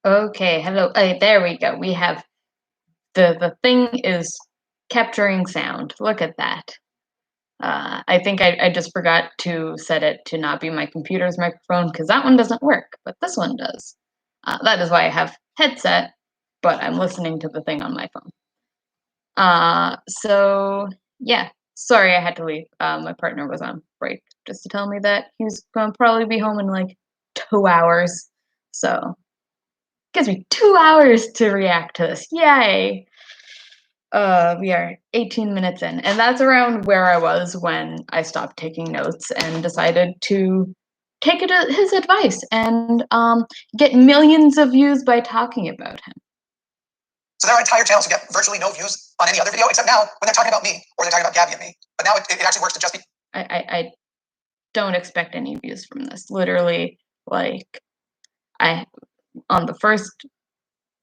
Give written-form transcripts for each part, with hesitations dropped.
Okay, hello. There we go. We have the thing is capturing sound. Look at that. I think I just forgot to set it to not be my computer's microphone because that one doesn't work, but this one does. That is why I have headset, but I'm listening to the thing on my phone. So yeah, sorry I had to leave. My partner was on break just to tell me that he's gonna probably be home in like 2 hours. So gives me 2 hours to react to this. Yay! We are 18 minutes in, and that's around where I was when I stopped taking notes and decided to take his advice and get millions of views by talking about him. So there are entire channels who get virtually no views on any other video, except now when they're talking about me or they're talking about Gabby and me. But now it actually works to just be. I don't expect any views from this. Literally, like I on the first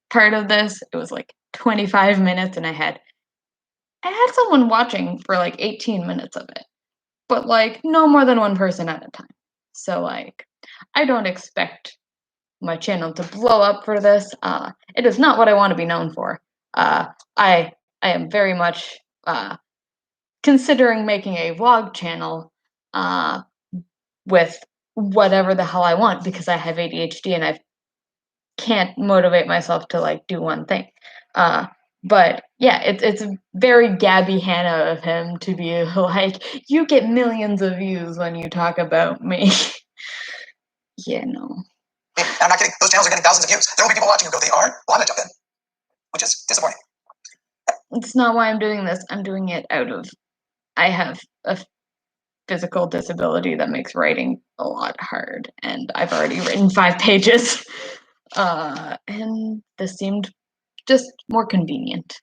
part of this, it was like 25 minutes, and I had someone watching for like 18 minutes of it, but like no more than one person at a time. So like I don't expect my channel to blow up for this. It is not what I want to be known for. I am very much considering making a vlog channel uh, with whatever the hell I want because I have ADHD and I can't motivate myself to like do one thing. Uh, but yeah, it's very Gabby Hanna of him to be like, you get millions of views when you talk about me. Yeah, no. I'm not kidding. Those channels are getting thousands of views. There will be people watching who go, they are? Well, I'm going to jump in, which is disappointing. It's not why I'm doing this. I'm doing it out of I have a physical disability that makes writing a lot hard, and I've already written 5 pages. And this seemed just more convenient.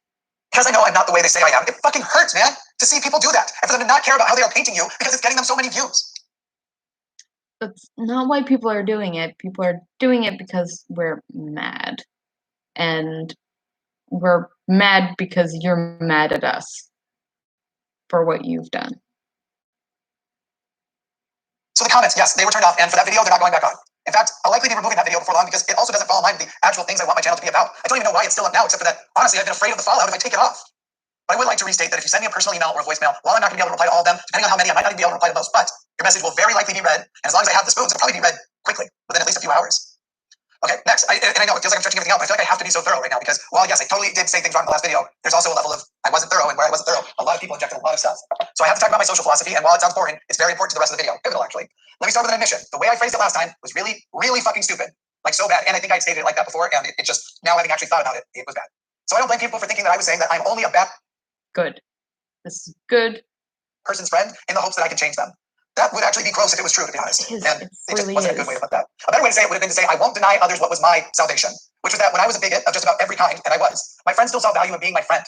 Because I know I'm not the way they say I am, it fucking hurts, man, to see people do that and for them to not care about how they are painting you because it's getting them so many views. That's not why people are doing it. People are doing it because we're mad. And we're mad because you're mad at us for what you've done. So the comments, yes, they were turned off, and for that video, they're not going back on. In fact, I'll likely be removing that video before long because it also doesn't fall in line with the actual things I want my channel to be about. I don't even know why it's still up now, except for that, honestly, I've been afraid of the fallout if I take it off. But I would like to restate that if you send me a personal email or a voicemail, while I'm not going to be able to reply to all of them, depending on how many, I might not even be able to reply to most, but your message will very likely be read, and as long as I have the spoons, it'll probably be read quickly, within at least a few hours. Okay, next, and I know it feels like I'm stretching everything out, but I feel like I have to be so thorough right now because while yes, I totally did say things wrong in the last video, there's also a level of I wasn't thorough, and where I wasn't thorough, a lot of people injected a lot of stuff. So I have to talk about my social philosophy, and while it sounds boring, it's very important to the rest of the video. Pivotal, actually. Let me start with an admission. The way I phrased it last time was really, really fucking stupid. Like so bad. And I think I'd stated it like that before, and it just, now having actually thought about it, it was bad. So I don't blame people for thinking that I was saying that I'm only a bad Good. This is good. person's friend in the hopes that I can change them. That would actually be gross if it was true, to be honest. It And it just really wasn't a is. good way to put that. A better way to say it would have been to say, I won't deny others what was my salvation, which was that when I was a bigot of just about every kind, and I was, my friends still saw value in being my friend.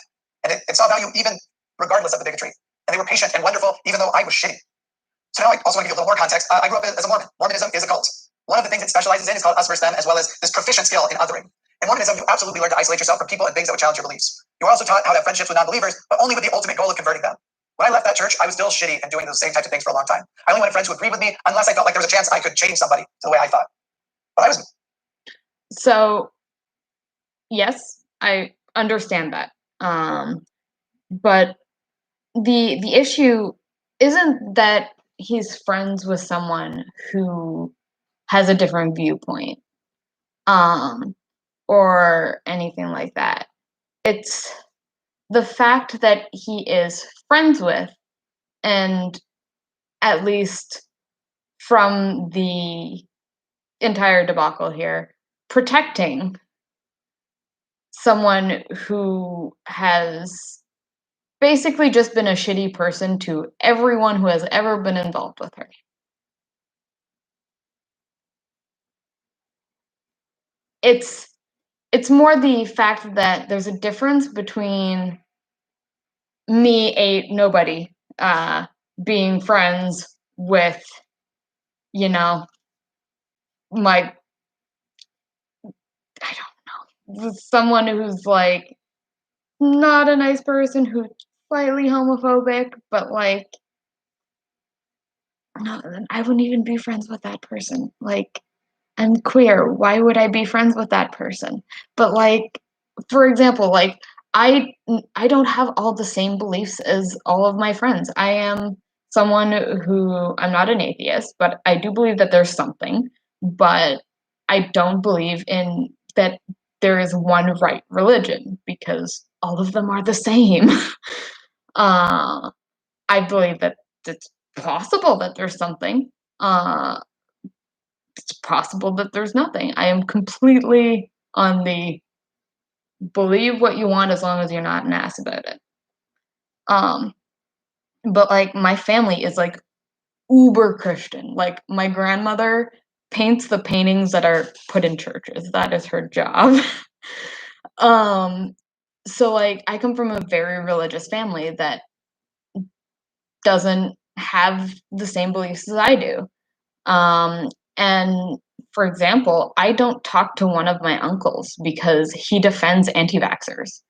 And it saw value even regardless of the bigotry. And they were patient and wonderful, even though I was shitty. So now I also want to give a little more context. I grew up as a Mormon. Mormonism is a cult. One of the things it specializes in is called us versus them, as well as this proficient skill in othering. In Mormonism, you absolutely learn to isolate yourself from people and things that would challenge your beliefs. You are also taught how to have friendships with non-believers, but only with the ultimate goal of converting them. When I left that church, I was still shitty and doing those same types of things for a long time. I only wanted friends who agreed with me unless I felt like there was a chance I could change somebody to the way I thought. But I was. So, yes, I understand that. But the issue isn't that he's friends with someone who has a different viewpoint, um, or anything like that. It's the fact that he is friends with, and at least from the entire debacle here, protecting someone who has basically just been a shitty person to everyone who has ever been involved with her. It's it's more the fact that there's a difference between me, a nobody, being friends with, you know, my I don't know, someone who's like not a nice person, who's slightly homophobic, but like no, I wouldn't even be friends with that person. Like I'm queer. Why would I be friends with that person? But like, for example, like I don't have all the same beliefs as all of my friends. I am someone who I'm not an atheist, but I do believe that there's something, but I don't believe in that there is one right religion because all of them are the same. uh I believe that it's possible that there's something. Uh it's possible that there's nothing. I am completely on the believe what you want as long as you're not an ass about it. Um, but like my family is like uber Christian. Like my grandmother paints the paintings that are put in churches. That is her job. um, so like I come from a very religious family that doesn't have the same beliefs as I do. Um, and for example, I don't talk to one of my uncles because he defends anti vaxxers,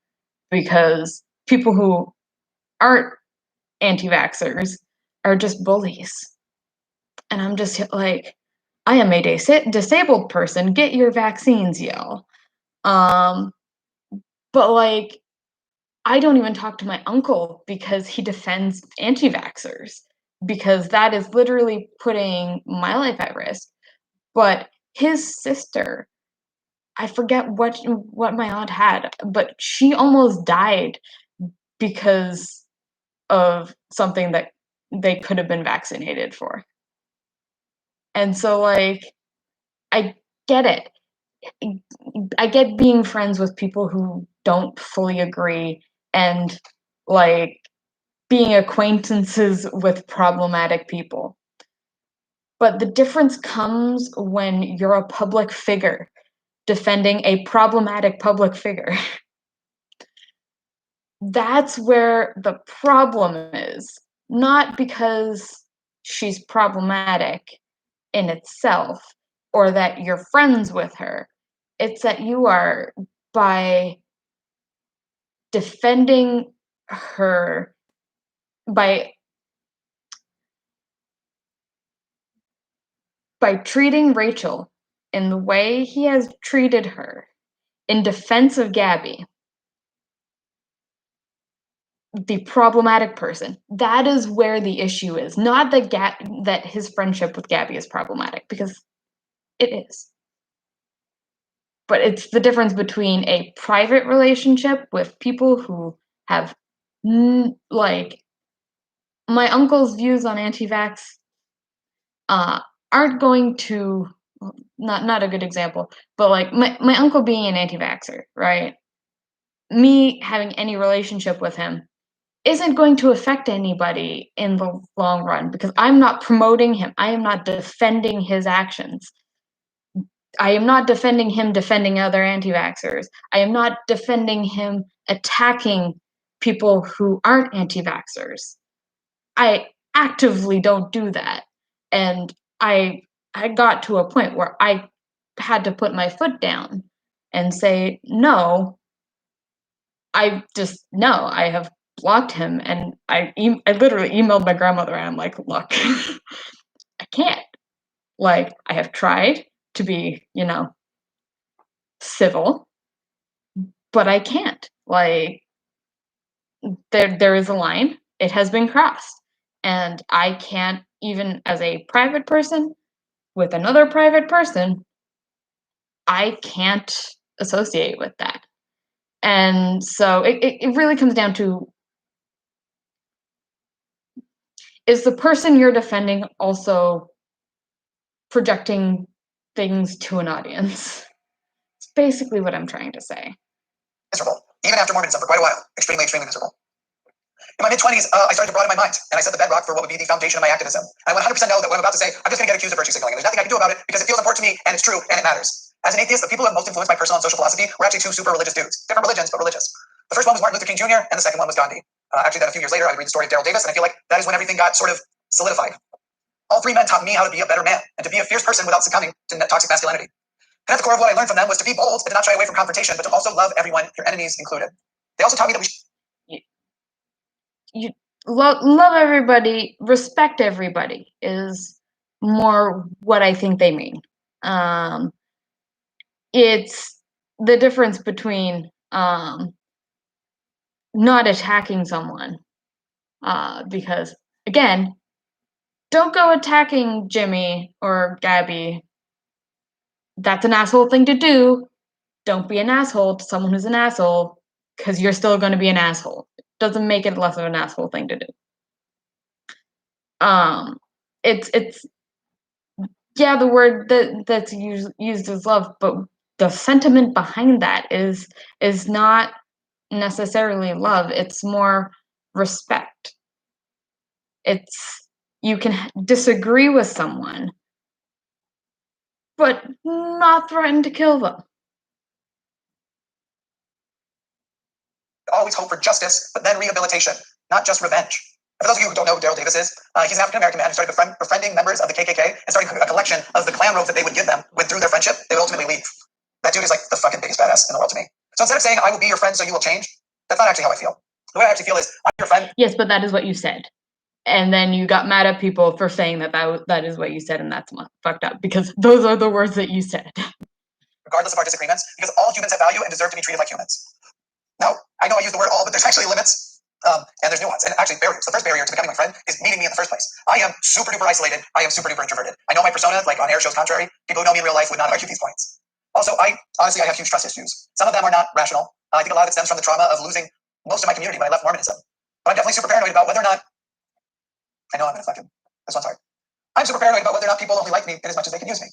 because people who aren't anti vaxxers are just bullies. And I'm just like, I am a disabled person. Get your vaccines, yo. Um, but like, I don't even talk to my uncle because he defends anti vaxxers, because that is literally putting my life at risk. But his sister, I forget what my aunt had, but she almost died because of something that they could have been vaccinated for. And so like I get it. I get being friends with people who don't fully agree, and like being acquaintances with problematic people. But the difference comes when you're a public figure defending a problematic public figure. That's where the problem is. Not because she's problematic in itself or that you're friends with her. It's that you are, by defending her, by treating Rachel in the way he has treated her in defense of Gabby, the problematic person. That is where the issue is. Not that that his friendship with Gabby is problematic, because it is. But it's the difference between a private relationship with people who have like my uncle's views on anti-vax uh aren't going to, not a good example, but like my uncle being an anti-vaxxer, right? Me having any relationship with him isn't going to affect anybody in the long run, because I'm not promoting him. I am not defending his actions. I am not defending him defending other anti vaxxers. I am not defending him attacking people who aren't anti vaxxers. I actively don't do that. And I I got to a point where I had to put my foot down and say, no, no, I have blocked him. And I literally emailed my grandmother and I'm like, look, I can't. Like, I have tried to be, civil, but I can't. Like, there is a line. It has been crossed. And I can't, even as a private person with another private person, I can't associate with that. And so it really comes down to, is the person you're defending also projecting things to an audience? It's basically what I'm trying to say. Miserable. Even after Mormonism for quite a while. Extremely, extremely miserable. In my mid-20s, I started to broaden my mind, and I set the bedrock for what would be the foundation of my activism. And I 100% know that what I'm about to say, I'm just going to get accused of virtue signaling, and there's nothing I can do about it because it feels important to me, and it's true, and it matters. As an atheist, the people who have most influenced my personal and social philosophy were actually two super religious dudes. Different religions, but religious. The first one was Martin Luther King Jr., and the second one was Gandhi. Actually, then a few years later, I read the story of Daryl Davis, and I feel like that is when everything got sort of solidified. All three men taught me how to be a better man, and to be a fierce person without succumbing to toxic masculinity. And at the core of what I learned from them was to be bold and to not shy away from confrontation, but to also love everyone, your enemies included. They also taught me that you love everybody, respect everybody is more what I think they mean. It's the difference between not attacking someone, because again, don't go attacking Jimmy or Gabby. That's an asshole thing to do. Don't be an asshole to someone who's an asshole, because you're still going to be an asshole. It doesn't make it less of an asshole thing to do. It's yeah, the word that's used is love, but the sentiment behind that is not necessarily love. It's more respect. It's you can disagree with someone, but not threaten to kill them. Always hope for justice, but then rehabilitation, not just revenge. And for those of you who don't know who Daryl Davis is, he's an African-American man who started befriending members of the KKK and starting a collection of the Klan robes that they would give them through their friendship. They would ultimately leave. That dude is like the fucking biggest badass in the world to me. So instead of saying, I will be your friend so you will change, that's not actually how I feel. The way I actually feel is, I'm your friend. Yes, but that is what you said. And then you got mad at people for saying that is what you said, and that's fucked up, because those are the words that you said. Regardless of our disagreements, because all humans have value and deserve to be treated like humans. Now, I know I use the word all, but there's actually limits. And there's nuance, and actually barriers. The first barrier to becoming my friend is meeting me in the first place. I am super duper isolated. I am super duper introverted. I know my persona, like on air shows contrary. People who know me in real life would not argue these points. Also, I have huge trust issues. Some of them are not rational. I think a lot of it stems from the trauma of losing most of my community when I left Mormonism. But I'm definitely super paranoid about whether or not, I know I'm gonna fucking, this one's hard. I'm super paranoid about whether or not people only like me in as much as they can use me.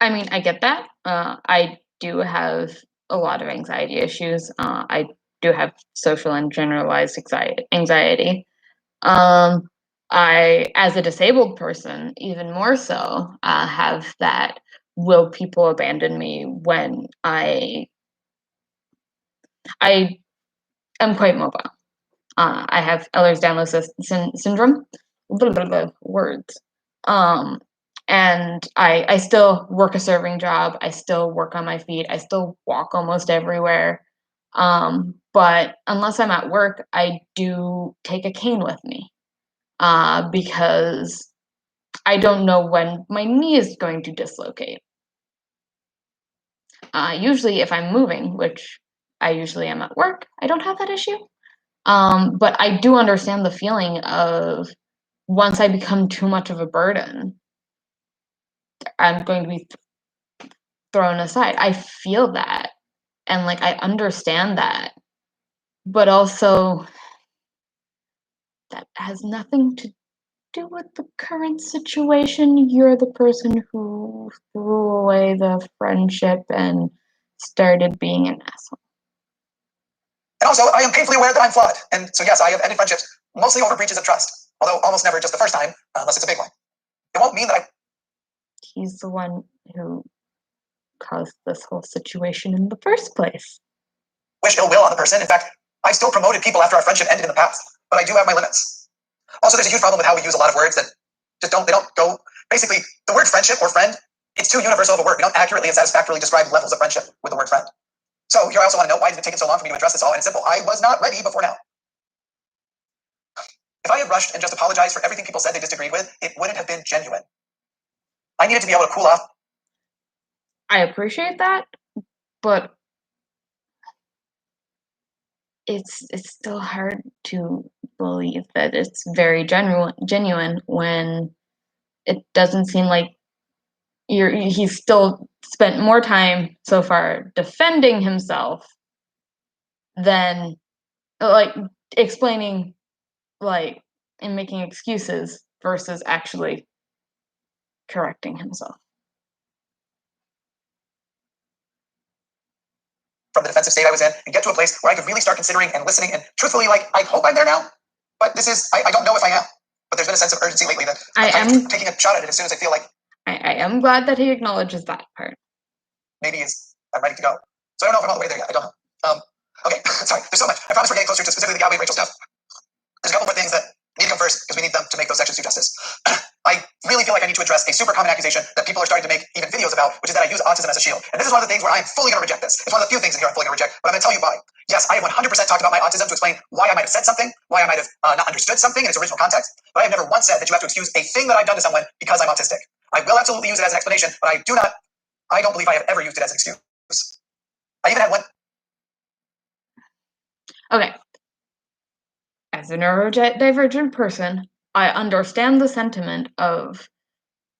I mean, I get that. I do have a lot of anxiety issues. I do have social and generalized anxiety. I, as a disabled person, even more so, have that. Will people abandon me when I am quite mobile? I have Ehlers-Danlos syndrome. Blah, blah, blah, words. And I still work a serving job. I still work on my feet. I still walk almost everywhere. But unless I'm at work, I do take a cane with me, because I don't know when my knee is going to dislocate. Usually, if I'm moving, which I usually am at work, I don't have that issue. But I do understand the feeling of once I become too much of a burden, I'm going to be thrown aside. I feel that, and like I understand that, but also that has nothing to do with the current situation. You're the person who threw away the friendship and started being an asshole. And also, I am painfully aware that I'm flawed. And so, yes, I have ended friendships mostly over breaches of trust, although almost never just the first time, unless it's a big one. It won't mean that I. He's the one who caused this whole situation in the first place. Wish ill will on the person. In fact, I still promoted people after our friendship ended in the past, but I do have my limits. Also, there's a huge problem with how we use a lot of words that just don't go. Basically, the word friendship or friend, it's too universal of a word. We don't accurately and satisfactorily describe levels of friendship with the word friend. So here I also want to know, why did it take so long for me to address this all? And it's simple. I was not ready before now. If I had rushed and just apologized for everything people said they disagreed with, it wouldn't have been genuine. I needed to be able to cool off. I appreciate that, but it's still hard to believe that it's very genuine when it doesn't seem like he's still spent more time so far defending himself than like explaining, like, and making excuses versus actually correcting himself. From the defensive state I was in and get to a place where I could really start considering and listening, and truthfully, like, I hope I'm there now, but this is, I don't know if I am, but there's been a sense of urgency lately that I'm taking a shot at it as soon as I feel like. I am glad that he acknowledges that part. Maybe I'm ready to go. So I don't know if I'm all the way there yet. I don't know. Okay, sorry, there's so much. I promise we're getting closer to specifically the Gabby and Rachel stuff. There's a couple more things that need to come first because we need them to make those sections do justice. I really feel like I need to address a super common accusation that people are starting to make even videos about, which is that I use autism as a shield. And this is one of the things where I'm fully going to reject this. It's one of the few things in here I'm fully going to reject, but I'm going to tell you why. Yes, I have 100% talked about my autism to explain why I might have said something, why why I might have not understood something in its original context, but I have never once said that you have to excuse a thing that I've done to someone because I'm autistic. I will absolutely use it as an explanation, but I don't believe I have ever used it as an excuse. I even had one. Okay. As a neurodivergent person, I understand the sentiment of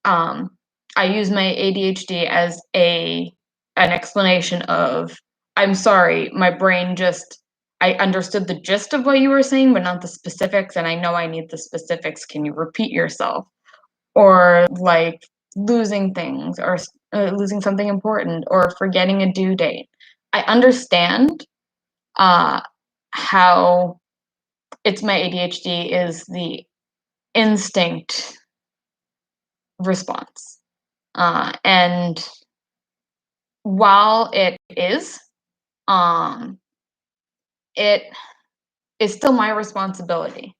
I use my ADHD as an explanation of I'm sorry, my brain just I understood the gist of what you were saying, but not the specifics, and I know I need the specifics. Can you repeat yourself? Or like losing things, or losing something important, or forgetting a due date. I understand how it's my ADHD is the instinct response. And while um, it is still my responsibility.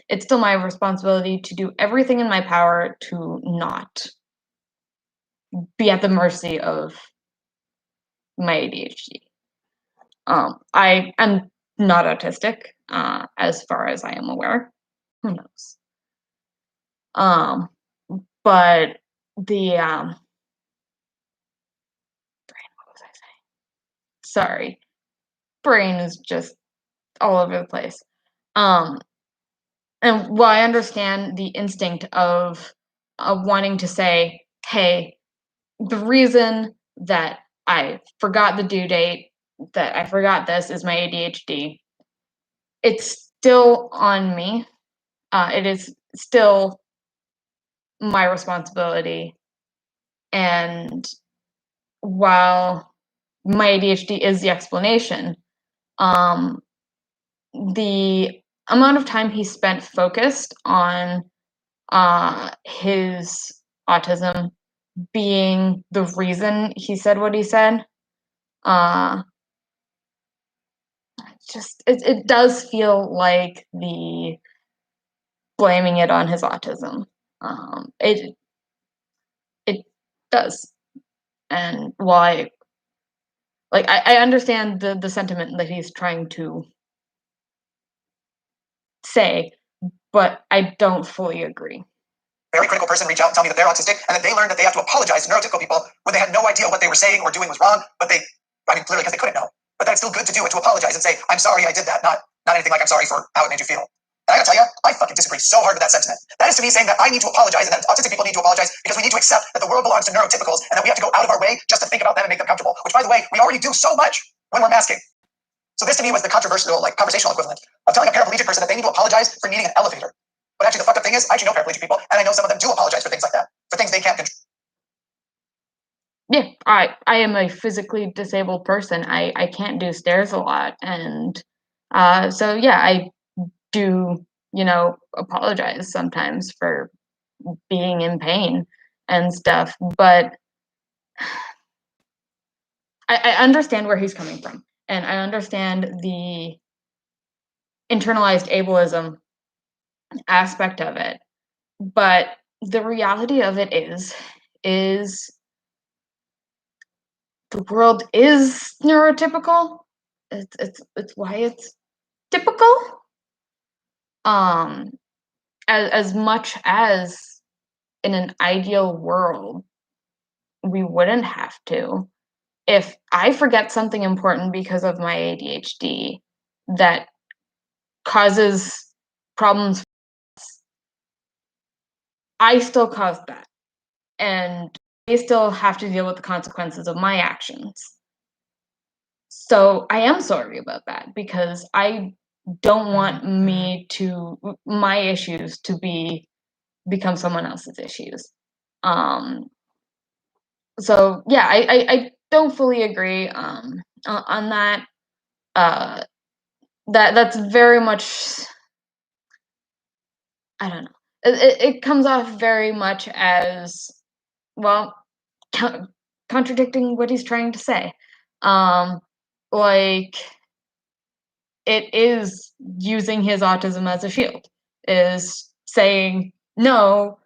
It's still my responsibility to do everything in my power to not be at the mercy of my ADHD. I am not autistic, as far as I am aware. Who knows? But the what was I saying? Sorry, brain is just all over the place. And while I understand the instinct of wanting to say, "Hey, the reason that I forgot the due date, that I forgot this, is my ADHD," it's still on me. It is still my responsibility. And while my ADHD is the explanation, um, the amount of time he spent focused on his autism being the reason he said what he said, uh, it does feel like the blaming it on his autism. It does, and why? Like I understand the sentiment that he's trying to say, but I don't fully agree. Very critical person reach out and tell me that they're autistic and that they learned that they have to apologize to neurotypical people when they had no idea what they were saying or doing was wrong, but clearly because they couldn't know. But that's still good to do, and to apologize and say, I'm sorry I did that, not anything like I'm sorry for how it made you feel. And I gotta tell you, I fucking disagree so hard with that sentiment. That is to me saying that I need to apologize and that autistic people need to apologize because we need to accept that the world belongs to neurotypicals and that we have to go out of our way just to think about them and make them comfortable, which, by the way, we already do so much when we're masking. So this to me was the controversial, like, conversational equivalent of telling a paraplegic person that they need to apologize for needing an elevator. But actually, the fucked up thing is, I actually know paraplegic people, and I know some of them do apologize for things like that, for things they can't control. Yeah, I am a physically disabled person. I can't do stairs a lot, and so yeah, I do, apologize sometimes for being in pain and stuff. But I understand where he's coming from, and I understand the internalized ableism aspect of it. But the reality of it is the world is neurotypical. It's why it's typical. Um, as much as in an ideal world we wouldn't have to. If I forget something important because of my ADHD that causes problems, I still caused that, and I still have to deal with the consequences of my actions. So I am sorry about that because I don't want my issues to become someone else's issues. Um, so yeah, I don't fully agree on that. Uh, that's very much, I don't know. It comes off very much as, well, contradicting what he's trying to say. Um, like it is using his autism as a shield, is saying, no,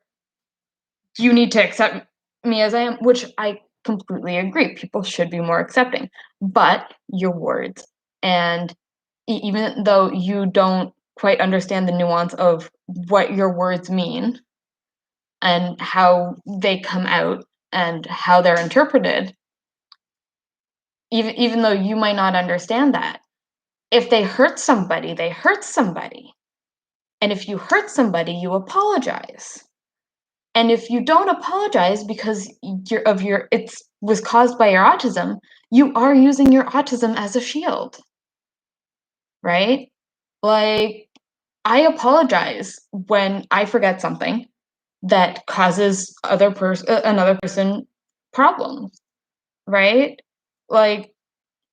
you need to accept me as I am, which I completely agree. People should be more accepting, but your words and even though you don't quite understand the nuance of what your words mean and how they come out and how they're interpreted, even though you might not understand that, if they hurt somebody, they hurt somebody. And if you hurt somebody, you apologize. And if you don't apologize because it was caused by your autism, you are using your autism as a shield, right? Like, I apologize when I forget something that causes another person problems, right? Like,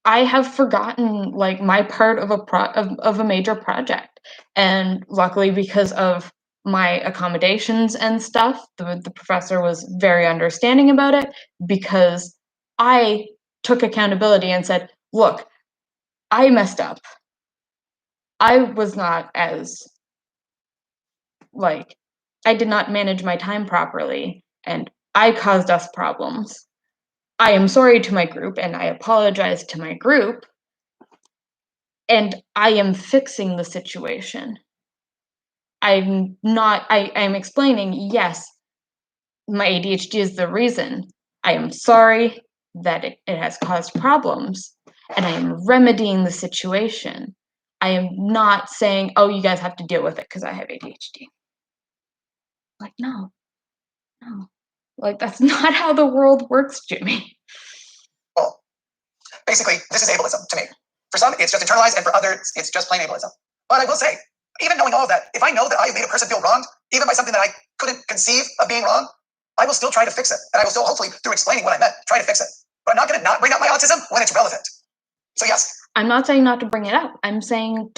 I have forgotten like my part of of a major project, and luckily because of my accommodations and stuff, the professor was very understanding about it because I took accountability and said, "Look, I messed up. I was not as like I did not manage my time properly, and I caused us problems. I am sorry to my group, and I apologize to my group, and I am fixing the situation. I'm explaining, yes, my ADHD is the reason. I am sorry that it has caused problems, and I am remedying the situation. I am not saying, oh, you guys have to deal with it because I have ADHD. Like, no, no. Like, that's not how the world works, Jimmy. Well, basically, this is ableism to me. For some, it's just internalized, and for others, it's just plain ableism. But I will say, even knowing all of that, if I know that I have made a person feel wronged, even by something that I couldn't conceive of being wrong, I will still try to fix it. And I will still, hopefully, through explaining what I meant, try to fix it. But I'm not going to not bring up my autism when it's relevant. So, yes. I'm not saying not to bring it up. I'm saying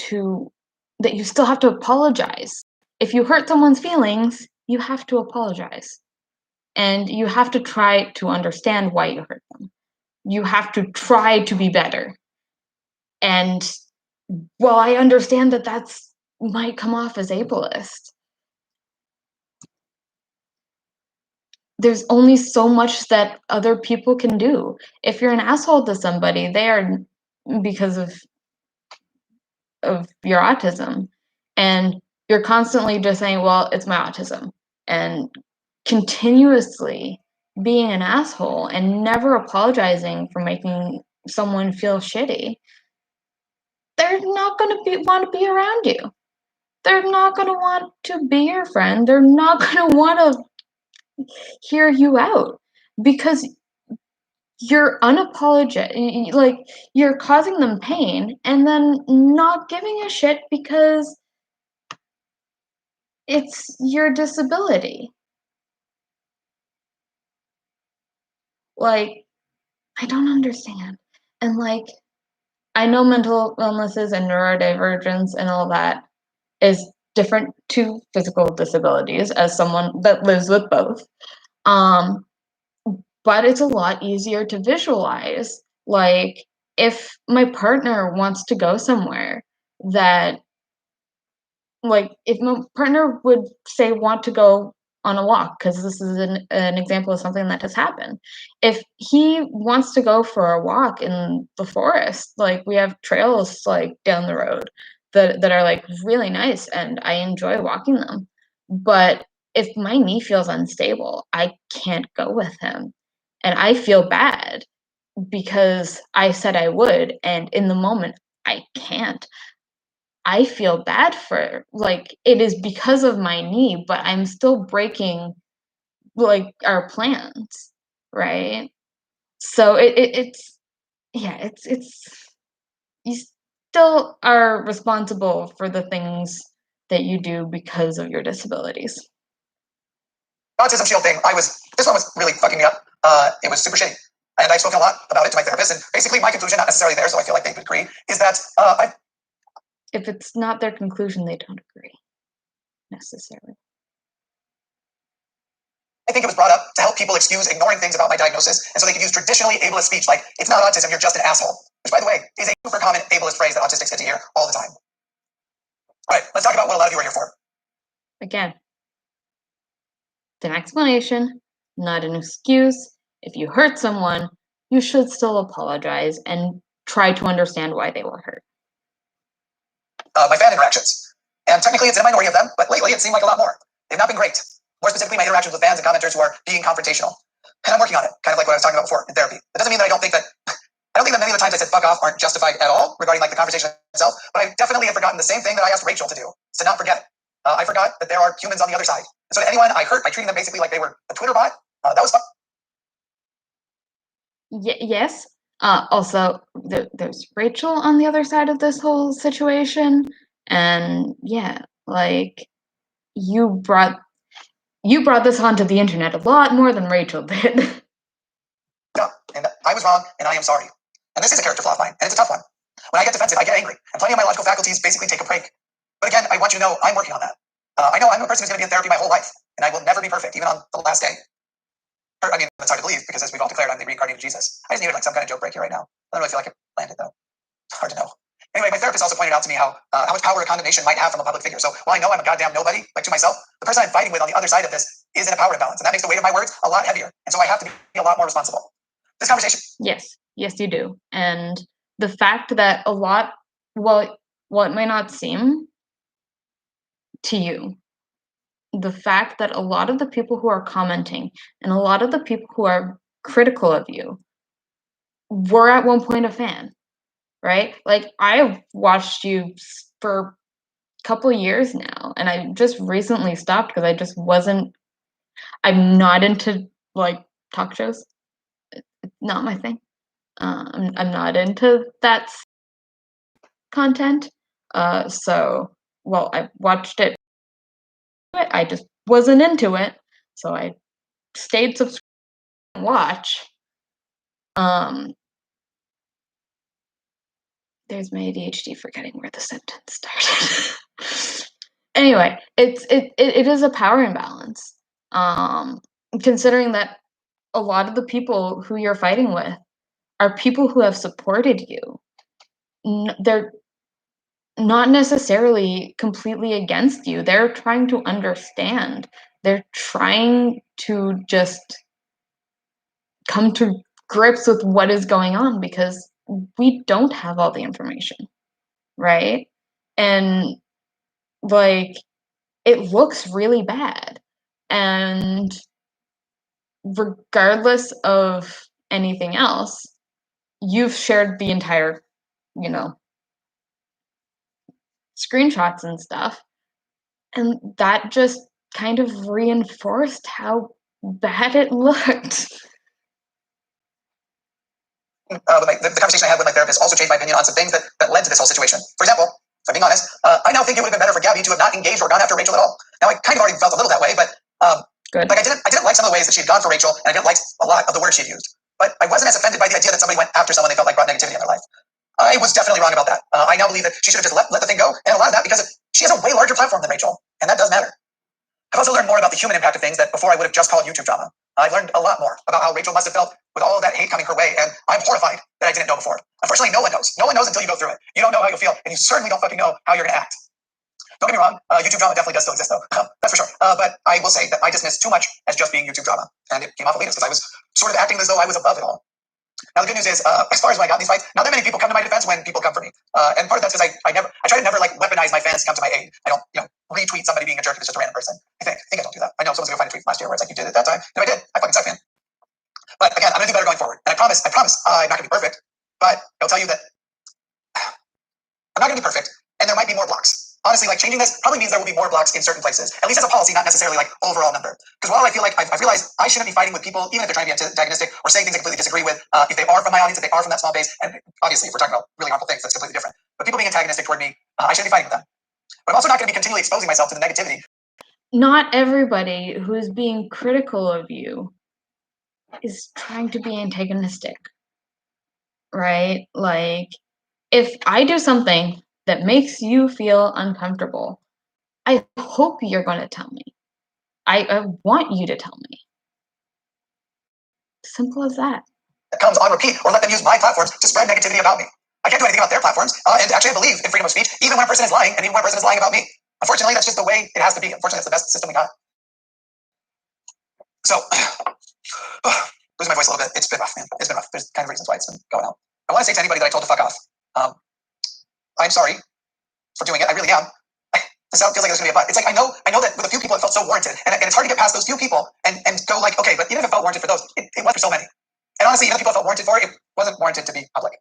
that you still have to apologize. If you hurt someone's feelings, you have to apologize. And you have to try to understand why you hurt them. You have to try to be better. And while I understand that that's might come off as ableist, there's only so much that other people can do. If you're an asshole to somebody, they are because of your autism, and you're constantly just saying, well, it's my autism, and continuously being an asshole and never apologizing for making someone feel shitty, they're not going to want to be around you. They're not going to want to be your friend. They're not going to want to hear you out because you're unapologetic, like you're causing them pain and then not giving a shit because it's your disability. Like, I don't understand. And like, I know mental illnesses and neurodivergence and all that is different to physical disabilities as someone that lives with both. Um, but it's a lot easier to visualize. Like, if my partner wants to go somewhere that, like, if my partner would say want to go on a walk, because this is an example of something that has happened. If he wants to go for a walk in the forest, like we have trails like down the road that are like really nice and I enjoy walking them. But if my knee feels unstable, I can't go with him. And I feel bad because I said I would, and in the moment I can't. I feel bad for like, it is because of my knee, but I'm still breaking, like, our plans, right? So it's yeah, it's you still are responsible for the things that you do because of your disabilities. Autism shield thing, this one was really fucking me up. It was super shitty. And I've spoken a lot about it to my therapist. And basically, my conclusion, not necessarily theirs, so I feel like they would agree, is that If it's not their conclusion, they don't agree necessarily. I think it was brought up to help people excuse ignoring things about my diagnosis, and so they could use traditionally ableist speech like, it's not autism, you're just an asshole. Which, by the way, is a super common ableist phrase that autistics get to hear all the time. All right, let's talk about what a lot of you are here for. Again, it's an explanation, not an excuse. If you hurt someone, you should still apologize and try to understand why they were hurt. my fan interactions. And technically it's in a minority of them, but lately it seemed like a lot more. They've not been great. More specifically, my interactions with fans and commenters who are being confrontational. And I'm working on it, kind of like what I was talking about before in therapy. That doesn't mean that I don't think that many of the times I said fuck off aren't justified at all regarding like the conversation itself, but I definitely have forgotten the same thing that I asked Rachel to do, to not forget it. I forgot that there are humans on the other side. So to anyone I hurt by treating them basically like they were a Twitter bot, that was fun. Yes. Also, there's Rachel on the other side of this whole situation, and yeah, like you brought this onto the internet a lot more than Rachel did. Yeah, and I was wrong, and I am sorry. And this is a character flaw of mine, and it's a tough one. When I get defensive, I get angry, and plenty of my logical faculties basically take a break. But again, I want you to know I'm working on that. I know I'm a person who's going to be in therapy my whole life, and I will never be perfect, even on the last day. I mean, that's hard to believe because, as we've all declared, I'm the reincarnated Jesus. I just needed like some kind of joke break here right now. I don't really feel like it landed though. It's hard to know. Anyway, my therapist also pointed out to me how much power a condemnation might have from a public figure. So while I know I'm a goddamn nobody, like to myself, the person I'm fighting with on the other side of this is in a power imbalance, and that makes the weight of my words a lot heavier. And so I have to be a lot more responsible. This conversation. Yes, you do. And the fact that a lot, well, it may not seem to you, the fact that a lot of the people who are commenting and a lot of the people who are critical of you were at one point a fan, right? Like I've watched you for a couple years now, and I just recently stopped because I just wasn't. I'm not into like talk shows. It's not my thing. I'm not into that content. So well, I watched it. I just wasn't into it, so I stayed subscribed and watch. There's my ADHD forgetting where the sentence started. Anyway, it is a power imbalance. Considering that a lot of the people who you're fighting with are people who have supported you. They're not necessarily completely against you. They're trying to understand. They're trying to just come to grips with what is going on because we don't have all the information, right? And like it looks really bad. And regardless of anything else, you've shared the entire, you know, screenshots and stuff. And that just kind of reinforced how bad it looked. The conversation I had with my therapist also changed my opinion on some things that led to this whole situation. For example, if I'm being honest, I now think it would have been better for Gabby to have not engaged or gone after Rachel at all. Now, I kind of already felt a little that way, but Good. like I didn't like some of the ways that she had gone for Rachel, and I didn't like a lot of the words she had used. But I wasn't as offended by the idea that somebody went after someone they felt like brought negativity in their life. I was definitely wrong about that. I now believe that she should have just let the thing go, and a lot of that because she has a way larger platform than Rachel, and that does matter. I've also learned more about the human impact of things that before I would have just called YouTube drama. I've learned a lot more about how Rachel must have felt with all of that hate coming her way, and I'm horrified that I didn't know before. Unfortunately, no one knows. No one knows until you go through it. You don't know how you'll feel, and you certainly don't fucking know how you're going to act. Don't get me wrong, YouTube drama definitely does still exist, though. That's for sure. But I will say that I dismissed too much as just being YouTube drama, and it came off elitist because I was sort of acting as though I was above it all. Now, the good news is, as far as when I got in these fights, not that many people come to my defense when people come for me. And part of that's because I try to never like weaponize my fans to come to my aid. I don't, retweet somebody being a jerk if it's just a random person. I think I don't do that. I know someone's gonna find a tweet from last year where it's like, you did it that time. No, I did. I fucking suck, man. But again, I'm gonna do better going forward. And I promise, I'm not gonna be perfect. But I'll tell you that I'm not gonna be perfect, and there might be more blocks. Honestly, like changing this probably means there will be more blocks in certain places, at least as a policy, not necessarily like overall number. Because while I feel like I've realized I shouldn't be fighting with people, even if they're trying to be antagonistic or saying things I completely disagree with, if they are from my audience, if they are from that small base, and obviously if we're talking about really harmful things, that's completely different. But people being antagonistic toward me, I shouldn't be fighting with them. But I'm also not going to be continually exposing myself to the negativity. Not everybody who's being critical of you is trying to be antagonistic, right? Like, if I do something that makes you feel uncomfortable, I hope you're going to tell me. I want you to tell me. Simple as that. That comes on repeat, or let them use my platforms to spread negativity about me. I can't do anything about their platforms, and actually I believe in freedom of speech, even when a person is lying, and even when a person is lying about me. Unfortunately, that's just the way it has to be. Unfortunately, that's the best system we got. So, losing my voice a little bit. It's been rough, man. It's been rough. There's kind of reasons why it's been going on. I want to say to anybody that I told to fuck off, I'm sorry. for doing it. I really am. This feels like there's going to be a but. It's like I know that with a few people it felt so warranted, and it's hard to get past those few people and go like, okay, but even if it felt warranted for those, it wasn't for so many. And honestly, even the people it felt warranted for, it wasn't warranted to be public.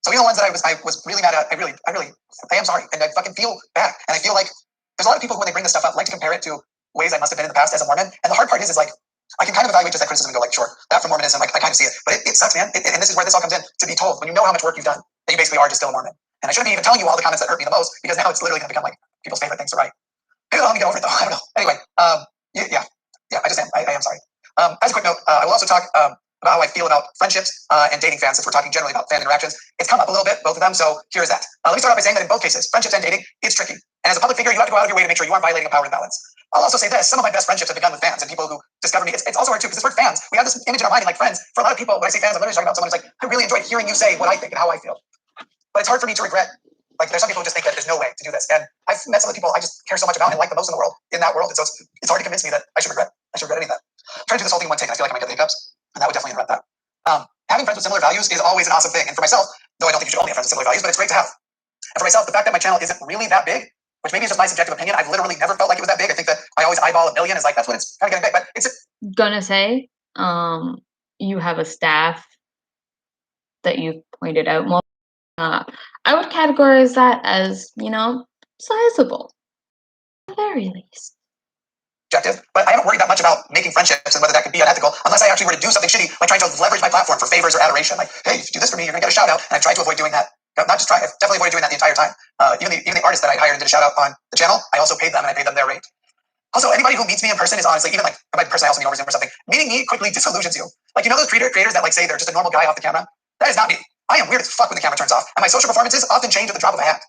So even the ones that I was really mad at, I am sorry, and I fucking feel bad, and I feel like there's a lot of people who, when they bring this stuff up, like to compare it to ways I must have been in the past as a Mormon. And the hard part is like I can kind of evaluate just that criticism and go like, sure, that from Mormonism, I kind of see it, but it sucks, man. And this is where this all comes in, to be told when you know how much work you've done that you basically are just still a Mormon. And I shouldn't be even telling you all the comments that hurt me the most, because now it's literally going to become like people's favorite things to write. Maybe let me get over it though. I don't know. Anyway, yeah, I just am. I am sorry. As a quick note, I will also talk about how I feel about friendships and dating fans, since we're talking generally about fan interactions. It's come up a little bit, both of them, so here's that. Let me start off by saying that in both cases, friendships and dating, it's tricky. And as a public figure, you have to go out of your way to make sure you aren't violating a power imbalance. I'll also say this, some of my best friendships have begun with fans and people who discover me. It's also hard too, because this word fans, we have this image in our mind like friends. For a lot of people, when I say fans, I'm literally talking about someone who's like, I really enjoyed hearing you say what I think and how I feel. But it's hard for me to regret. Like, there's some people who just think that there's no way to do this. And I've met some of the people I just care so much about and like the most in the world, in that world. And so it's hard to convince me that I should regret any of that. I'm trying to do this whole thing in one take, and I feel like I might get the hiccups, and that would definitely interrupt that. Having friends with similar values is always an awesome thing. And for myself, though I don't think you should only have friends with similar values, but it's great to have. And for myself, the fact that my channel isn't really that big, which maybe is just my subjective opinion, I've literally never felt like it was that big. I think that I always eyeball 1 million is like, that's when it's kind of getting big. But it's Gonna say, you have a staff that you've pointed out more. I would categorize that as, sizable, at the very least. Objective, but I haven't worried that much about making friendships and whether that could be unethical unless I actually were to do something shitty, like trying to leverage my platform for favors or adoration. Like, hey, if you do this for me, you're gonna get a shout out. And I've tried to avoid doing that. Not just try, I've definitely avoided doing that the entire time. Even the artists that I hired and did a shout out on the channel, I also paid them and I paid them their rate. Also, anybody who meets me in person is honestly, even like by person I also meet over Zoom or something, meeting me quickly disillusions you. Like, those creators that like say they're just a normal guy off the camera? That is not me. I am weird as fuck when the camera turns off, and my social performances often change at the drop of a hat.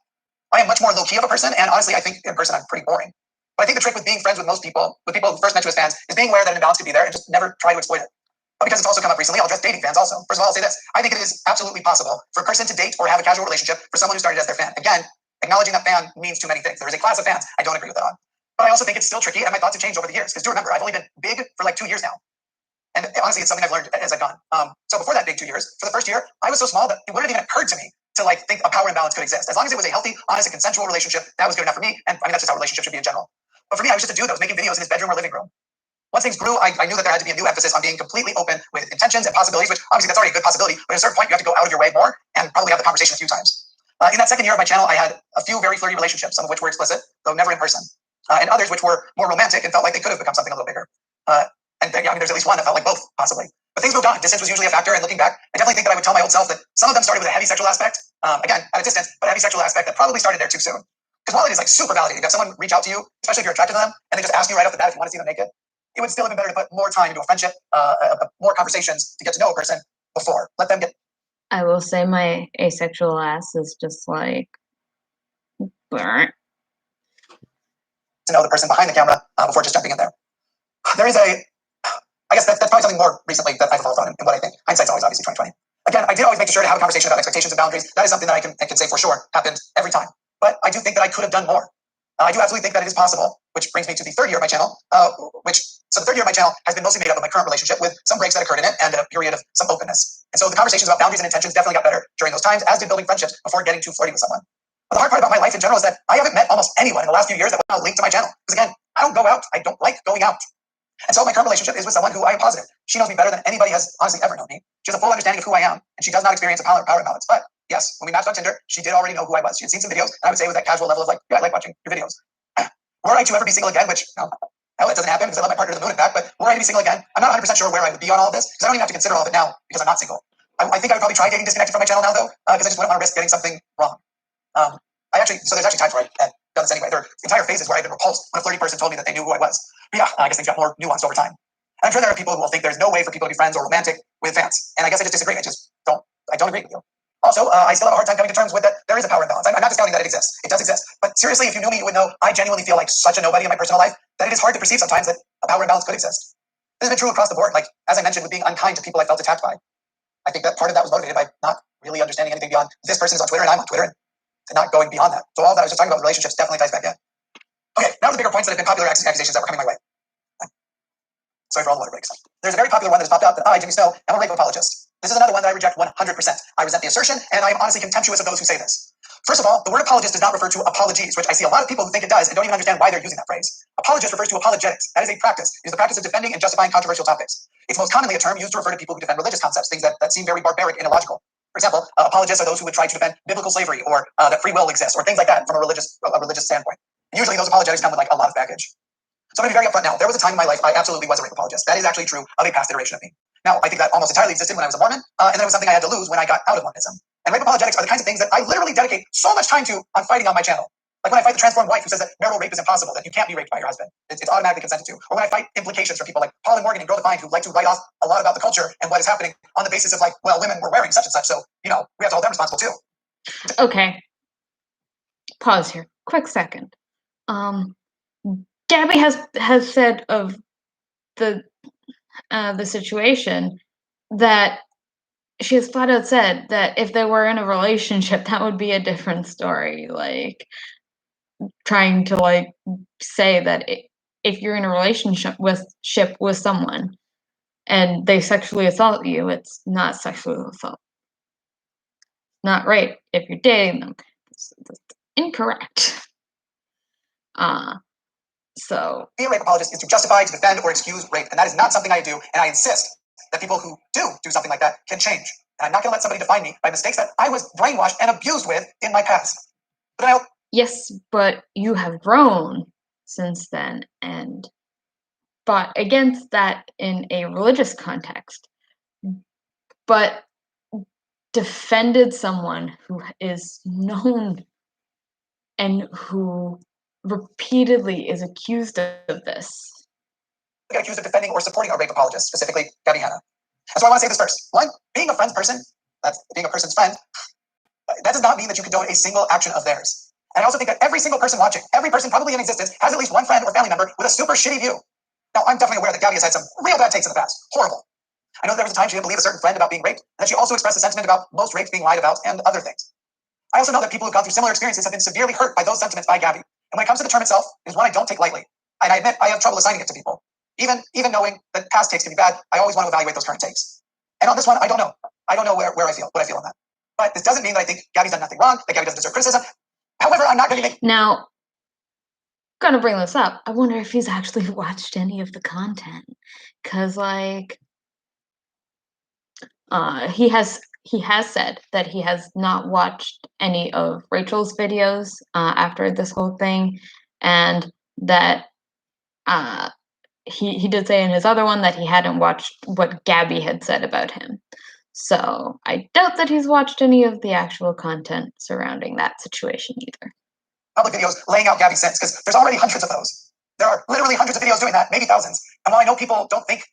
I am much more low-key of a person, and honestly, I think in person I'm pretty boring. But I think the trick with being friends with most people, with people who first met you as fans, is being aware that an imbalance could be there and just never try to exploit it. But because it's also come up recently, I'll address dating fans also. First of all, I'll say this. I think it is absolutely possible for a person to date or have a casual relationship for someone who started as their fan. Again, acknowledging that fan means too many things. There is a class of fans I don't agree with that on. But I also think it's still tricky, and my thoughts have changed over the years. Because do remember, I've only been big for like 2 years now. And honestly, it's something I've learned as I've gone. So before that big 2 years, for the first year, I was so small that it wouldn't have even occurred to me to like think a power imbalance could exist. As long as it was a healthy, honest, and consensual relationship, that was good enough for me. And I mean, that's just how relationships should be in general. But for me, I was just a dude that was making videos in his bedroom or living room. Once things grew, I knew that there had to be a new emphasis on being completely open with intentions and possibilities, which obviously that's already a good possibility. But at a certain point, you have to go out of your way more and probably have the conversation a few times. In that second year of my channel, I had a few very flirty relationships, some of which were explicit, though never in person, and others which were more romantic and felt like they could have become something a little bigger. And I mean, there's at least one that felt like both, possibly. But things moved on. Distance was usually a factor. And looking back, I definitely think that I would tell my old self that some of them started with a heavy sexual aspect. Again, at a distance, but a heavy sexual aspect that probably started there too soon. Because while it is like super validating to have someone reach out to you, especially if you're attracted to them, and they just ask you right off the bat if you want to see them naked, it would still have been better to put more time into a friendship, more conversations to get to know a person before. Let them get. I will say my asexual ass is just like, burnt. To know the person behind the camera before just jumping in there. There is I guess that's probably something more recently that I've evolved on and what I think. Hindsight's always obviously 2020. Again, I did always make sure to have a conversation about expectations and boundaries. That is something that I can say for sure happened every time. But I do think that I could have done more. I do absolutely think that it is possible, which brings me to the third year of my channel, so the third year of my channel has been mostly made up of my current relationship with some breaks that occurred in it and a period of some openness. And so the conversations about boundaries and intentions definitely got better during those times, as did building friendships before getting too flirty with someone. But the hard part about my life in general is that I haven't met almost anyone in the last few years that was linked to my channel. Because again, I don't go out. I don't like going out. And so my current relationship is with someone who I am positive. She knows me better than anybody has honestly ever known me. She has a full understanding of who I am, and she does not experience a power imbalance. But yes, when we matched on Tinder, she did already know who I was. She had seen some videos, and I would say with that casual level of like, yeah, I like watching your videos. Were I to ever be single again, which, hell, it doesn't happen because I love my partner to the moon and back, but were I to be single again, I'm not 100% sure where I would be on all of this, because I don't even have to consider all of it now because I'm not single. I think I would probably try getting disconnected from my channel now, though, because I just wouldn't want to risk getting something wrong. So there's actually times where I've done this anyway. There are entire phases where I've been repulsed when a flirty person told me that they knew who I was. But yeah, I guess things got more nuanced over time. And I'm sure there are people who will think there's no way for people to be friends or romantic with fans. And I guess I just disagree. I don't agree with you. Also, I still have a hard time coming to terms with that there is a power imbalance. I'm not discounting that it exists. It does exist. But seriously, if you knew me, you would know I genuinely feel like such a nobody in my personal life that it is hard to perceive sometimes that a power imbalance could exist. This has been true across the board. Like, as I mentioned, with being unkind to people I felt attacked by. I think that part of that was motivated by not really understanding anything beyond this person is on Twitter and I'm on Twitter and not going beyond that. So all that I was just talking about relationships definitely ties back in. Okay, now to the bigger points that have been popular accusations that were coming my way. Sorry for all the water breaks. There's a very popular one that has popped up that I, Jimmy Snow, am a rape apologist. This is another one that I reject 100%. I resent the assertion, and I am honestly contemptuous of those who say this. First of all, the word apologist does not refer to apologies, which I see a lot of people who think it does and don't even understand why they're using that phrase. Apologist refers to apologetics. That is a practice. It is the practice of defending and justifying controversial topics. It's most commonly a term used to refer to people who defend religious concepts, things that seem very barbaric and illogical. For example, apologists are those who would try to defend biblical slavery or that free will exists or things like that from a religious standpoint. And usually those apologetics come with like a lot of baggage. So I'm going to be very upfront now. There was a time in my life I absolutely was a rape apologist. That is actually true of a past iteration of me. Now, I think that almost entirely existed when I was a Mormon, and then it was something I had to lose when I got out of Mormonism. And rape apologetics are the kinds of things that I literally dedicate so much time to on fighting on my channel. Like when I fight the transformed wife who says that marital rape is impossible, that you can't be raped by your husband. It's automatically consented to. Or when I fight implications from people like Paul and Morgan and Girl Defined who like to write off a lot about the culture and what is happening on the basis of like, well, women were wearing such and such, so, we have to hold them responsible too. Okay. Pause here. Quick second. Gabby has said of the situation that she has flat out said that if they were in a relationship, that would be a different story. Like trying to like say that if you're in a relationship with someone and they sexually assault you, it's not sexual assault, not rape. If you're dating them, that's incorrect. So being a rape apologist is to justify, to defend, or excuse rape, and that is not something I do. And I insist that people who do something like that can change. And I'm not going to let somebody define me by mistakes that I was brainwashed and abused with in my past. But yes, but you have grown since then and fought against that in a religious context, but defended someone who is known and who repeatedly is accused of this. I got accused of defending or supporting a rape apologist, specifically Gabby Hanna. And so I want to say this first. One, being a friend's person, that's being a person's friend, that does not mean that you condone a single action of theirs. And I also think that every single person watching, every person probably in existence, has at least one friend or family member with a super shitty view. Now, I'm definitely aware that Gabby has had some real bad takes in the past. Horrible. I know there was a time she didn't believe a certain friend about being raped, and that she also expressed a sentiment about most rapes being lied about and other things. I also know that people who've gone through similar experiences have been severely hurt by those sentiments by Gabby. And when it comes to the term itself, it is one I don't take lightly. And I admit I have trouble assigning it to people. Even knowing that past takes can be bad, I always want to evaluate those current takes. And on this one, I don't know. I don't know where I feel, what I feel on that. But this doesn't mean that I think Gabby's done nothing wrong, that Gabby doesn't deserve criticism. However, I'm not going to make... Now, gonna bring this up. I wonder if he's actually watched any of the content. Because, like, he has said that he has not watched any of Rachel's videos after this whole thing, and that he did say in his other one that he hadn't watched what Gabby had said about him. So I doubt that he's watched any of the actual content surrounding that situation either. Public videos laying out Gabby's sins, because there's already hundreds of those. There are literally hundreds of videos doing that, maybe thousands. And while I know people don't think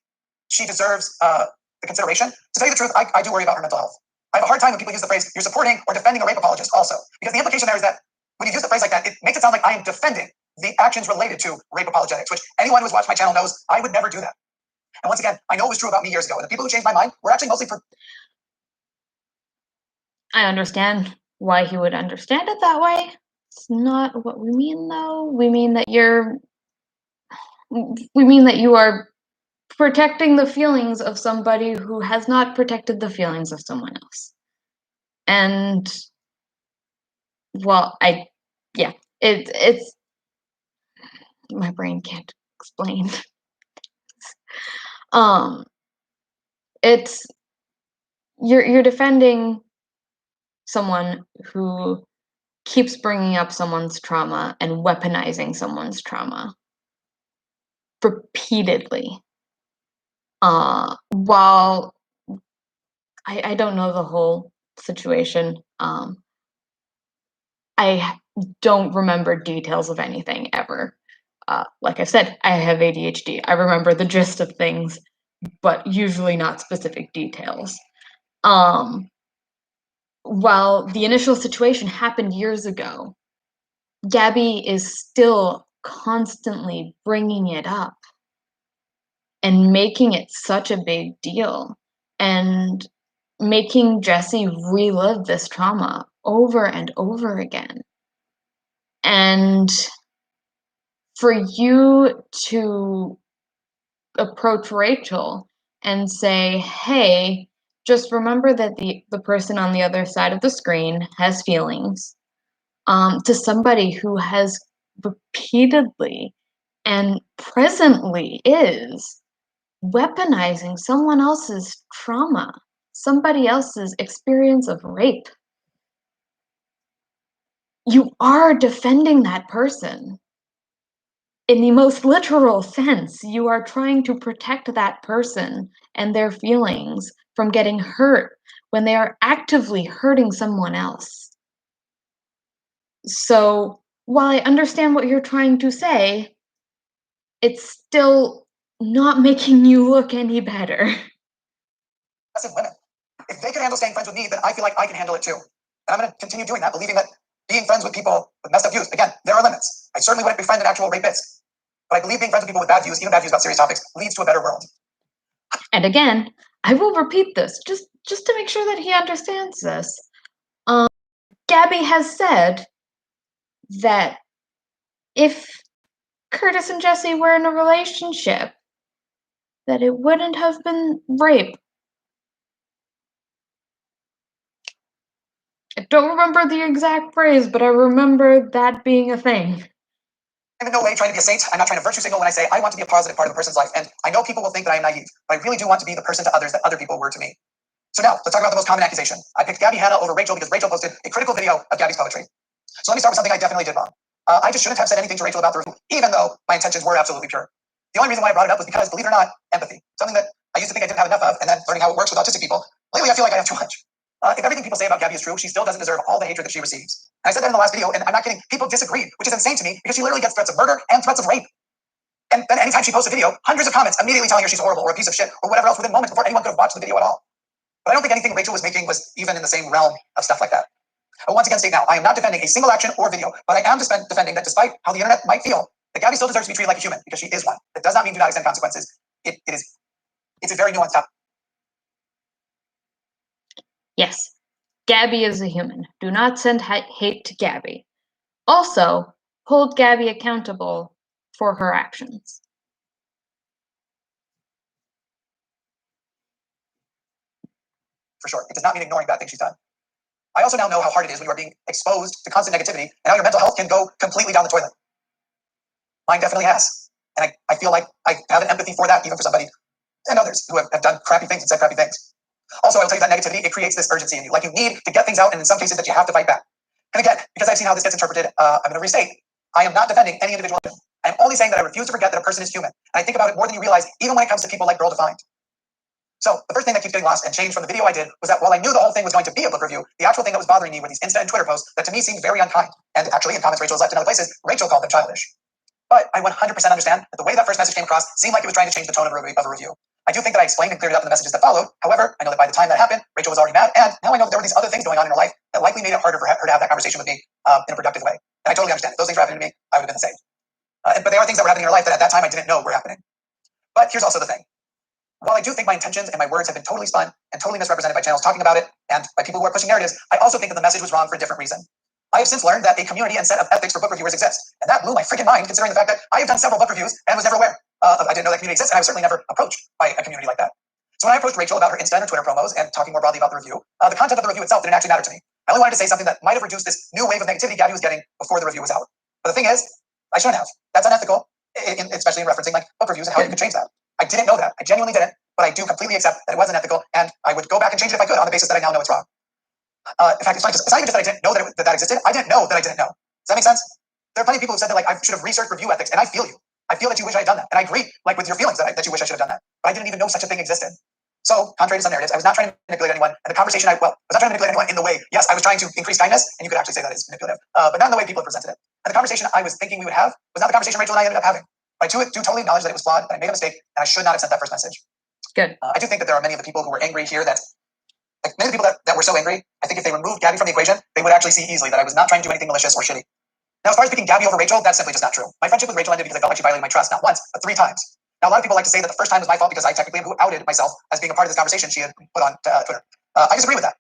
she deserves the consideration, to tell you the truth, I do worry about her mental health. I have a hard time when people use the phrase, you're supporting or defending a rape apologist also. Because the implication there is that when you use the phrase like that, it makes it sound like I am defending the actions related to rape apologetics, which anyone who's watched my channel knows I would never do that. And once again, I know it was true about me years ago. And the people who changed my mind were actually mostly for... I understand why he would understand it that way. It's not what we mean, though. We mean that you are protecting the feelings of somebody who has not protected the feelings of someone else. And, well, it's my brain can't explain. It's you're defending someone who keeps bringing up someone's trauma and weaponizing someone's trauma repeatedly. While I don't know the whole situation, I don't remember details of anything ever. Like I said, I have ADHD. I remember the gist of things, but usually not specific details. While the initial situation happened years ago, Gabby is still constantly bringing it up and making it such a big deal and making Jesse relive this trauma over and over again. And for you to approach Rachel and say, hey, just remember that the person on the other side of the screen has feelings. To somebody who has repeatedly and presently is weaponizing someone else's trauma, somebody else's experience of rape. You are defending that person. In the most literal sense, you are trying to protect that person and their feelings from getting hurt when they are actively hurting someone else. So, while I understand what you're trying to say, it's still not making you look any better. Aggressive women. If they can handle staying friends with me, then I feel like I can handle it too. And I'm going to continue doing that, believing that being friends with people with messed up views, again, there are limits. I certainly wouldn't befriend an actual rapist. But I believe being friends with people with bad views, even bad views about serious topics, leads to a better world. And again, I will repeat this just to make sure that he understands this. Gabby has said that if Curtis and Jesse were in a relationship, that it wouldn't have been rape. I don't remember the exact phrase, but I remember that being a thing. I'm in no way trying to be a saint. I'm not trying to virtue signal when I say I want to be a positive part of a person's life. And I know people will think that I am naive, but I really do want to be the person to others that other people were to me. So now, let's talk about the most common accusation. I picked Gabby Hanna over Rachel because Rachel posted a critical video of Gabby's poetry. So let me start with something I definitely did wrong. I just shouldn't have said anything to Rachel about the review, even though my intentions were absolutely pure. The only reason why I brought it up was because, believe it or not, empathy. Something that I used to think I didn't have enough of, and then learning how it works with autistic people, lately I feel like I have too much. If everything people say about Gabby is true, she still doesn't deserve all the hatred that she receives. And I said that in the last video, and I'm not kidding. People disagreed, which is insane to me because she literally gets threats of murder and threats of rape. And then anytime she posts a video, hundreds of comments immediately telling her she's horrible or a piece of shit or whatever else within moments before anyone could have watched the video at all. But I don't think anything Rachel was making was even in the same realm of stuff like that. I will once again state now, I am not defending a single action or video, but I am defending that despite how the internet might feel, that Gabby still deserves to be treated like a human because she is one. That does not mean do not extend consequences. It's a very nuanced topic. Yes, Gabby is a human. Do not send hate to Gabby. Also, hold Gabby accountable for her actions. For sure. It does not mean ignoring bad things she's done. I also now know how hard it is when you are being exposed to constant negativity and how your mental health can go completely down the toilet. Mine definitely has. And I feel like I have an empathy for that, even for somebody and others who have done crappy things and said crappy things. Also, I will tell you that negativity, it creates this urgency in you. Like you need to get things out, and in some cases that you have to fight back. And again, because I've seen how this gets interpreted, I'm going to restate. I am not defending any individual. I'm only saying that I refuse to forget that a person is human. And I think about it more than you realize, even when it comes to people like Girl Defined. So the first thing that keeps getting lost and changed from the video I did was that while I knew the whole thing was going to be a book review, the actual thing that was bothering me were these Insta and Twitter posts that to me seemed very unkind. And actually, in comments Rachel has left in other places, Rachel called them childish. But I 100% understand that the way that first message came across seemed like it was trying to change the tone of a review. I do think that I explained and cleared it up in the messages that followed. However, I know that by the time that happened, Rachel was already mad, and now I know that there were these other things going on in her life that likely made it harder for her to have that conversation with me in a productive way. And I totally understand. If those things were happening to me, I would have been the same. But there are things that were happening in her life that at that time I didn't know were happening. But here's also the thing. While I do think my intentions and my words have been totally spun and totally misrepresented by channels talking about it and by people who are pushing narratives, I also think that the message was wrong for a different reason. I have since learned that a community and set of ethics for book reviewers exist. And that blew my freaking mind, considering the fact that I have done several book reviews and was never aware. I didn't know that community exists, and I was certainly never approached by a community like that. So when I approached Rachel about her Insta and her Twitter promos and talking more broadly about the review, the content of the review itself didn't actually matter to me. I only wanted to say something that might have reduced this new wave of negativity Gabby was getting before the review was out. But the thing is, I shouldn't have. That's unethical, especially in referencing like book reviews and how you could change that. I didn't know that. I genuinely didn't, but I do completely accept that it wasn't ethical, and I would go back and change it if I could on the basis that I now know it's wrong. In fact, it's funny because it's not even just that I didn't know that existed. I didn't know that I didn't know. Does that make sense? There are plenty of people who said that like I should have researched review ethics, and I feel you. I feel that you wish I had done that, and I agree like with your feelings that you wish I should have done that. But I didn't even know such a thing existed. So, contrary to some narratives, I was not trying to manipulate anyone, and the conversation I was not trying to manipulate anyone in the way. Yes, I was trying to increase kindness, and you could actually say that is manipulative, but not in the way people have presented it. And the conversation I was thinking we would have was not the conversation Rachel and I ended up having. But I do totally acknowledge that it was flawed, that I made a mistake, and I should not have sent that first message. Good. I do think that there are many of the people who were angry here that, like many of the people that were so angry, I think if they removed Gabby from the equation, they would actually see easily that I was not trying to do anything malicious or shitty. Now, as far as picking Gabby over Rachel, that's simply just not true. My friendship with Rachel ended because I felt like she violated my trust not once, but 3 times. Now, a lot of people like to say that the first time was my fault because I technically am who outed myself as being a part of this conversation she had put on Twitter. I disagree with that.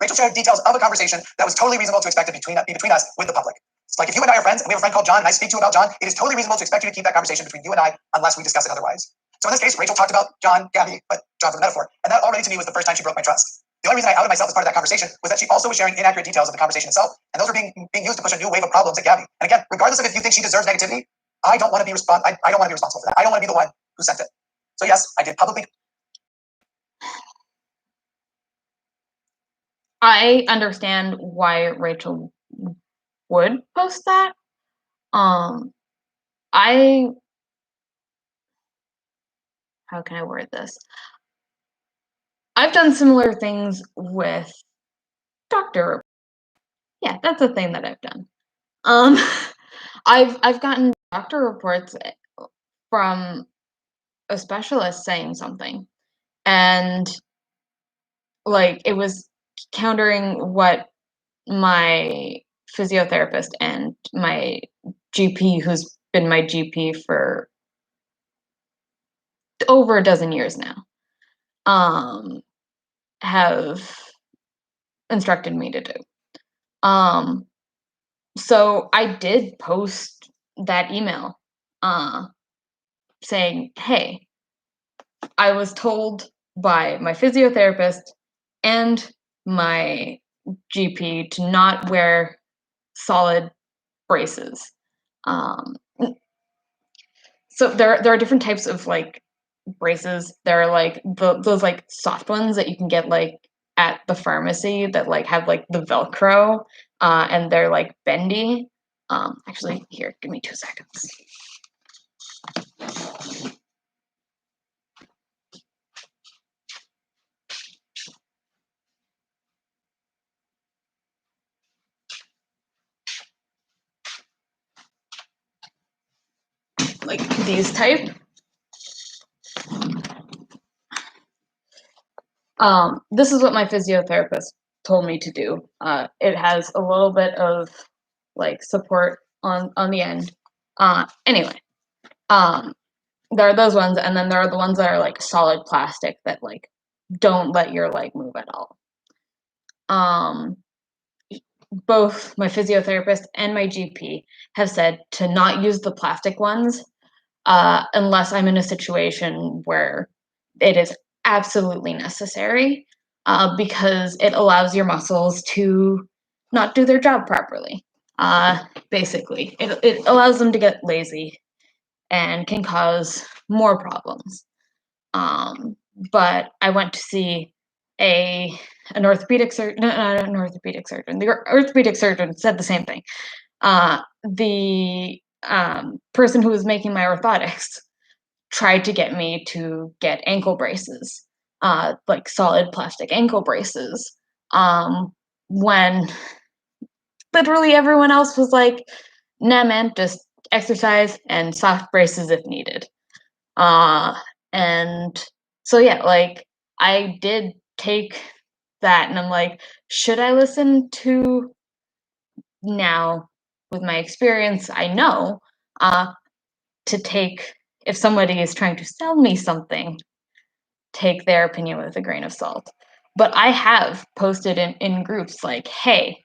Rachel shared details of a conversation that was totally reasonable to expect to be between us with the public. It's like if you and I are friends and we have a friend called John and I speak to you about John, it is totally reasonable to expect you to keep that conversation between you and I unless we discuss it otherwise. So in this case, Rachel talked about John, Gabby, but John's a metaphor. And that already to me was the first time she broke my trust. The only reason I outed myself as part of that conversation was that she also was sharing inaccurate details of the conversation itself. And those were being used to push a new wave of problems at Gabby. And again, regardless of if you think she deserves negativity, I don't want to be I don't want to be responsible for that. I don't want to be the one who sent it. So yes, I did publicly. I understand why Rachel would post that. How can I word this? I've done similar things with doctor. Yeah, that's a thing that I've done. I've gotten doctor reports from a specialist saying something, and like it was countering what my physiotherapist and my GP, who's been my GP for over a dozen years now, have instructed me to do. So I did post that email saying, hey, I was told by my physiotherapist and my GP to not wear solid braces. So there are different types of like braces. There are like those like soft ones that you can get like at the pharmacy that like have like the Velcro, and they're like bendy. Actually, here, give me 2 seconds. Like these type. This is what my physiotherapist told me to do. It has a little bit of like support on the end. Anyway, there are those ones, and then there are the ones that are like solid plastic that like don't let your leg move at all. Both my physiotherapist and my GP have said to not use the plastic ones unless I'm in a situation where it is absolutely necessary, because it allows your muscles to not do their job properly. Basically, it allows them to get lazy and can cause more problems. But I went to see an orthopedic surgeon, not an orthopedic surgeon. The orthopedic surgeon said the same thing. The person who was making my orthotics tried to get me to get ankle braces, like solid plastic ankle braces, when literally everyone else was like, nah, man, just exercise and soft braces if needed. And so, yeah, like I did take that and I'm like, should I listen to now with my experience? I know to take, if somebody is trying to sell me something, take their opinion with a grain of salt. But I have posted in groups like, hey,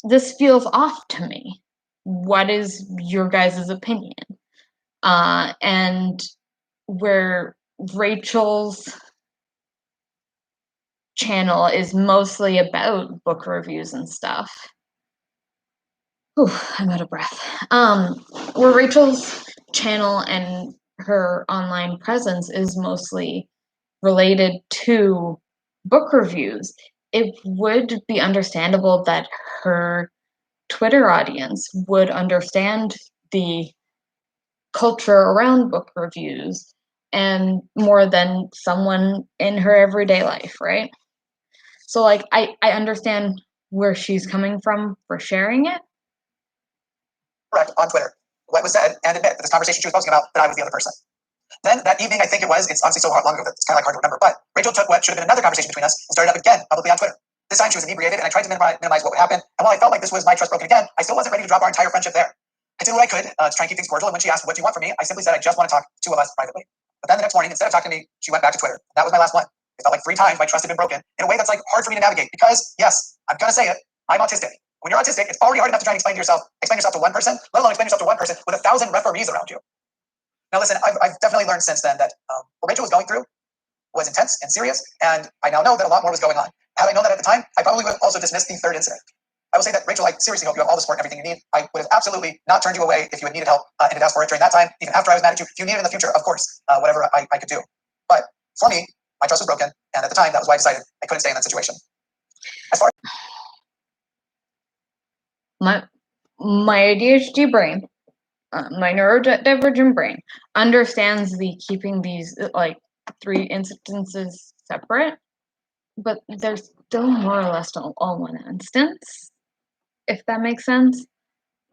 this feels off to me. What is your guys' opinion? And where Rachel's channel is mostly about book reviews and stuff. Whew, I'm out of breath. Where Rachel's channel and her online presence is mostly related to book reviews, it would be understandable that her Twitter audience would understand the culture around book reviews and more than someone in her everyday life, right? So like I understand where she's coming from for sharing it. Correct, on Twitter what was said and admit that this conversation she was posting about, that I was the other person. Then that evening, I think it was, it's honestly so long ago that it's kind of like hard to remember, but Rachel took what should have been another conversation between us and started up again publicly on Twitter. This time she was inebriated and I tried to minimize what would happen. And while I felt like this was my trust broken again, I still wasn't ready to drop our entire friendship there. I did what I could to try and keep things cordial. And when she asked, what do you want from me? I simply said, I just want to talk, 2 of us privately. But then the next morning, instead of talking to me, she went back to Twitter. That was my last one. It felt like 3 times my trust had been broken in a way that's like hard for me to navigate because, yes, I'm going to say it, I'm autistic. When you're autistic, it's already hard enough to try and explain yourself to one person, let alone explain yourself to one person with 1,000 referees around you. Now, listen, I've definitely learned since then that what Rachel was going through was intense and serious, and I now know that a lot more was going on. Had I known that at the time, I probably would have also dismissed the third incident. I will say that, Rachel, I seriously hope you have all the support and everything you need. I would have absolutely not turned you away if you had needed help and had asked for it during that time, even after I was mad at you. If you need it in the future, of course, whatever I could do. But for me, my trust was broken, and at the time, that was why I decided I couldn't stay in that situation. As far my ADHD brain, my neurodivergent brain, understands the keeping these like 3 instances separate, but they're still more or less all one instance, if that makes sense.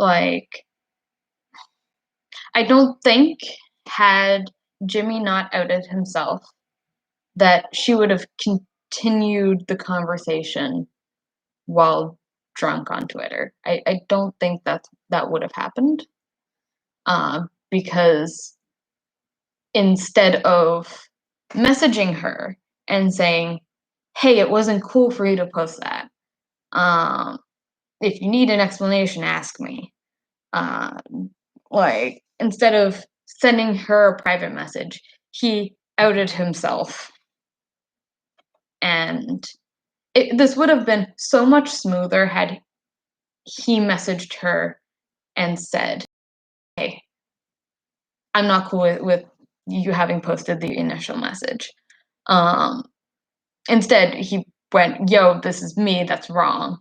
Like, I don't think, had Jimmy not outed himself, that she would have continued the conversation while drunk on Twitter. I don't think that would have happened. Because instead of messaging her and saying, hey, it wasn't cool for you to post that. If you need an explanation, ask me. Like, instead of sending her a private message, he outed himself. And this would have been so much smoother had he messaged her and said, hey, I'm not cool with you having posted the initial message. Instead, he went, yo, this is me, that's wrong.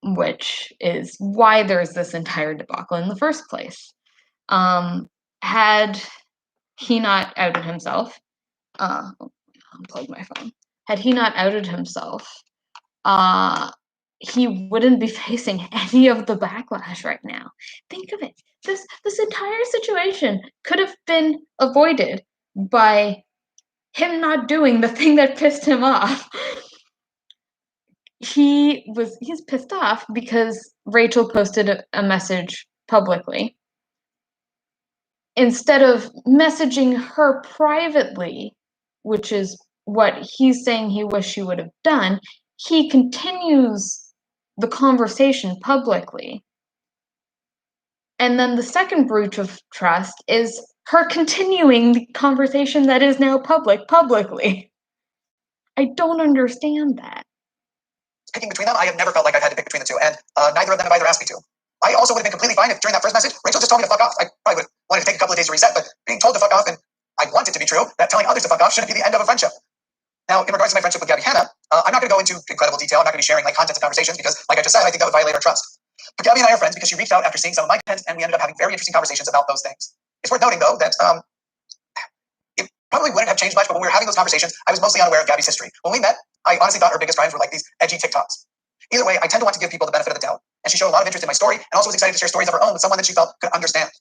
Which is why there's this entire debacle in the first place. Had he not outed himself, unplug my phone. Had he not outed himself, he wouldn't be facing any of the backlash right now. Think of it. This entire situation could have been avoided by him not doing the thing that pissed him off. He's pissed off because Rachel posted a message publicly. Instead of messaging her privately, which is what he's saying he wish she would have done, he continues the conversation publicly. And then the second breach of trust is her continuing the conversation that is now publicly. I don't understand that. Picking between them, I have never felt like I've had to pick between the two, and neither of them have either asked me to. I also would have been completely fine if during that first message, Rachel just told me to fuck off. I probably would have wanted to take a couple of days to reset, but being told to fuck off, and I want it to be true, that telling others to fuck off shouldn't be the end of a friendship. Now, in regards to my friendship with Gabby Hanna, I'm not going to go into incredible detail. I'm not going to be sharing like contents of conversations because, like I just said, I think that would violate our trust. But Gabby and I are friends because she reached out after seeing some of my content, and we ended up having very interesting conversations about those things. It's worth noting, though, that it probably wouldn't have changed much, but when we were having those conversations, I was mostly unaware of Gabby's history. When we met, I honestly thought her biggest crimes were like these edgy TikToks. Either way, I tend to want to give people the benefit of the doubt, and she showed a lot of interest in my story and also was excited to share stories of her own with someone that she felt could understand.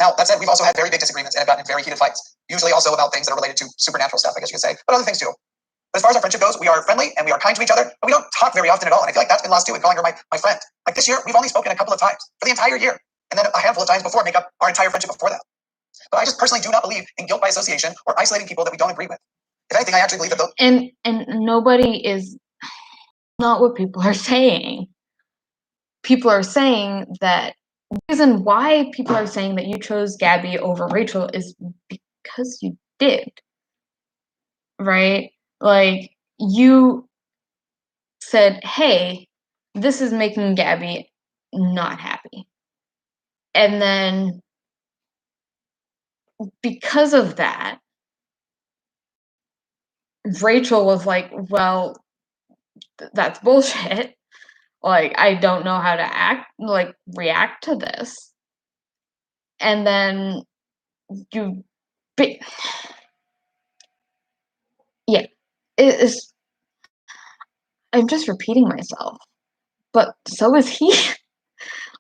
Now, that said, we've also had very big disagreements and have gotten in very heated fights, usually also about things that are related to supernatural stuff, I guess you could say, but other things too. But as far as our friendship goes, we are friendly and we are kind to each other, but we don't talk very often at all, and I feel like that's been lost too with calling her my friend. Like this year, we've only spoken a couple of times for the entire year, and then a handful of times before make up our entire friendship before that. But I just personally do not believe in guilt by association or isolating people that we don't agree with. If anything, I actually believe that and nobody is not what people are saying. People are saying that the reason why people are saying that you chose Gabby over Rachel is because you did, right? Like, you said, hey, this is making Gabby not happy. And then because of that, Rachel was like, well, that's bullshit. Like, I don't know how to react to this. And then you, yeah, it is. I'm just repeating myself, but so is he.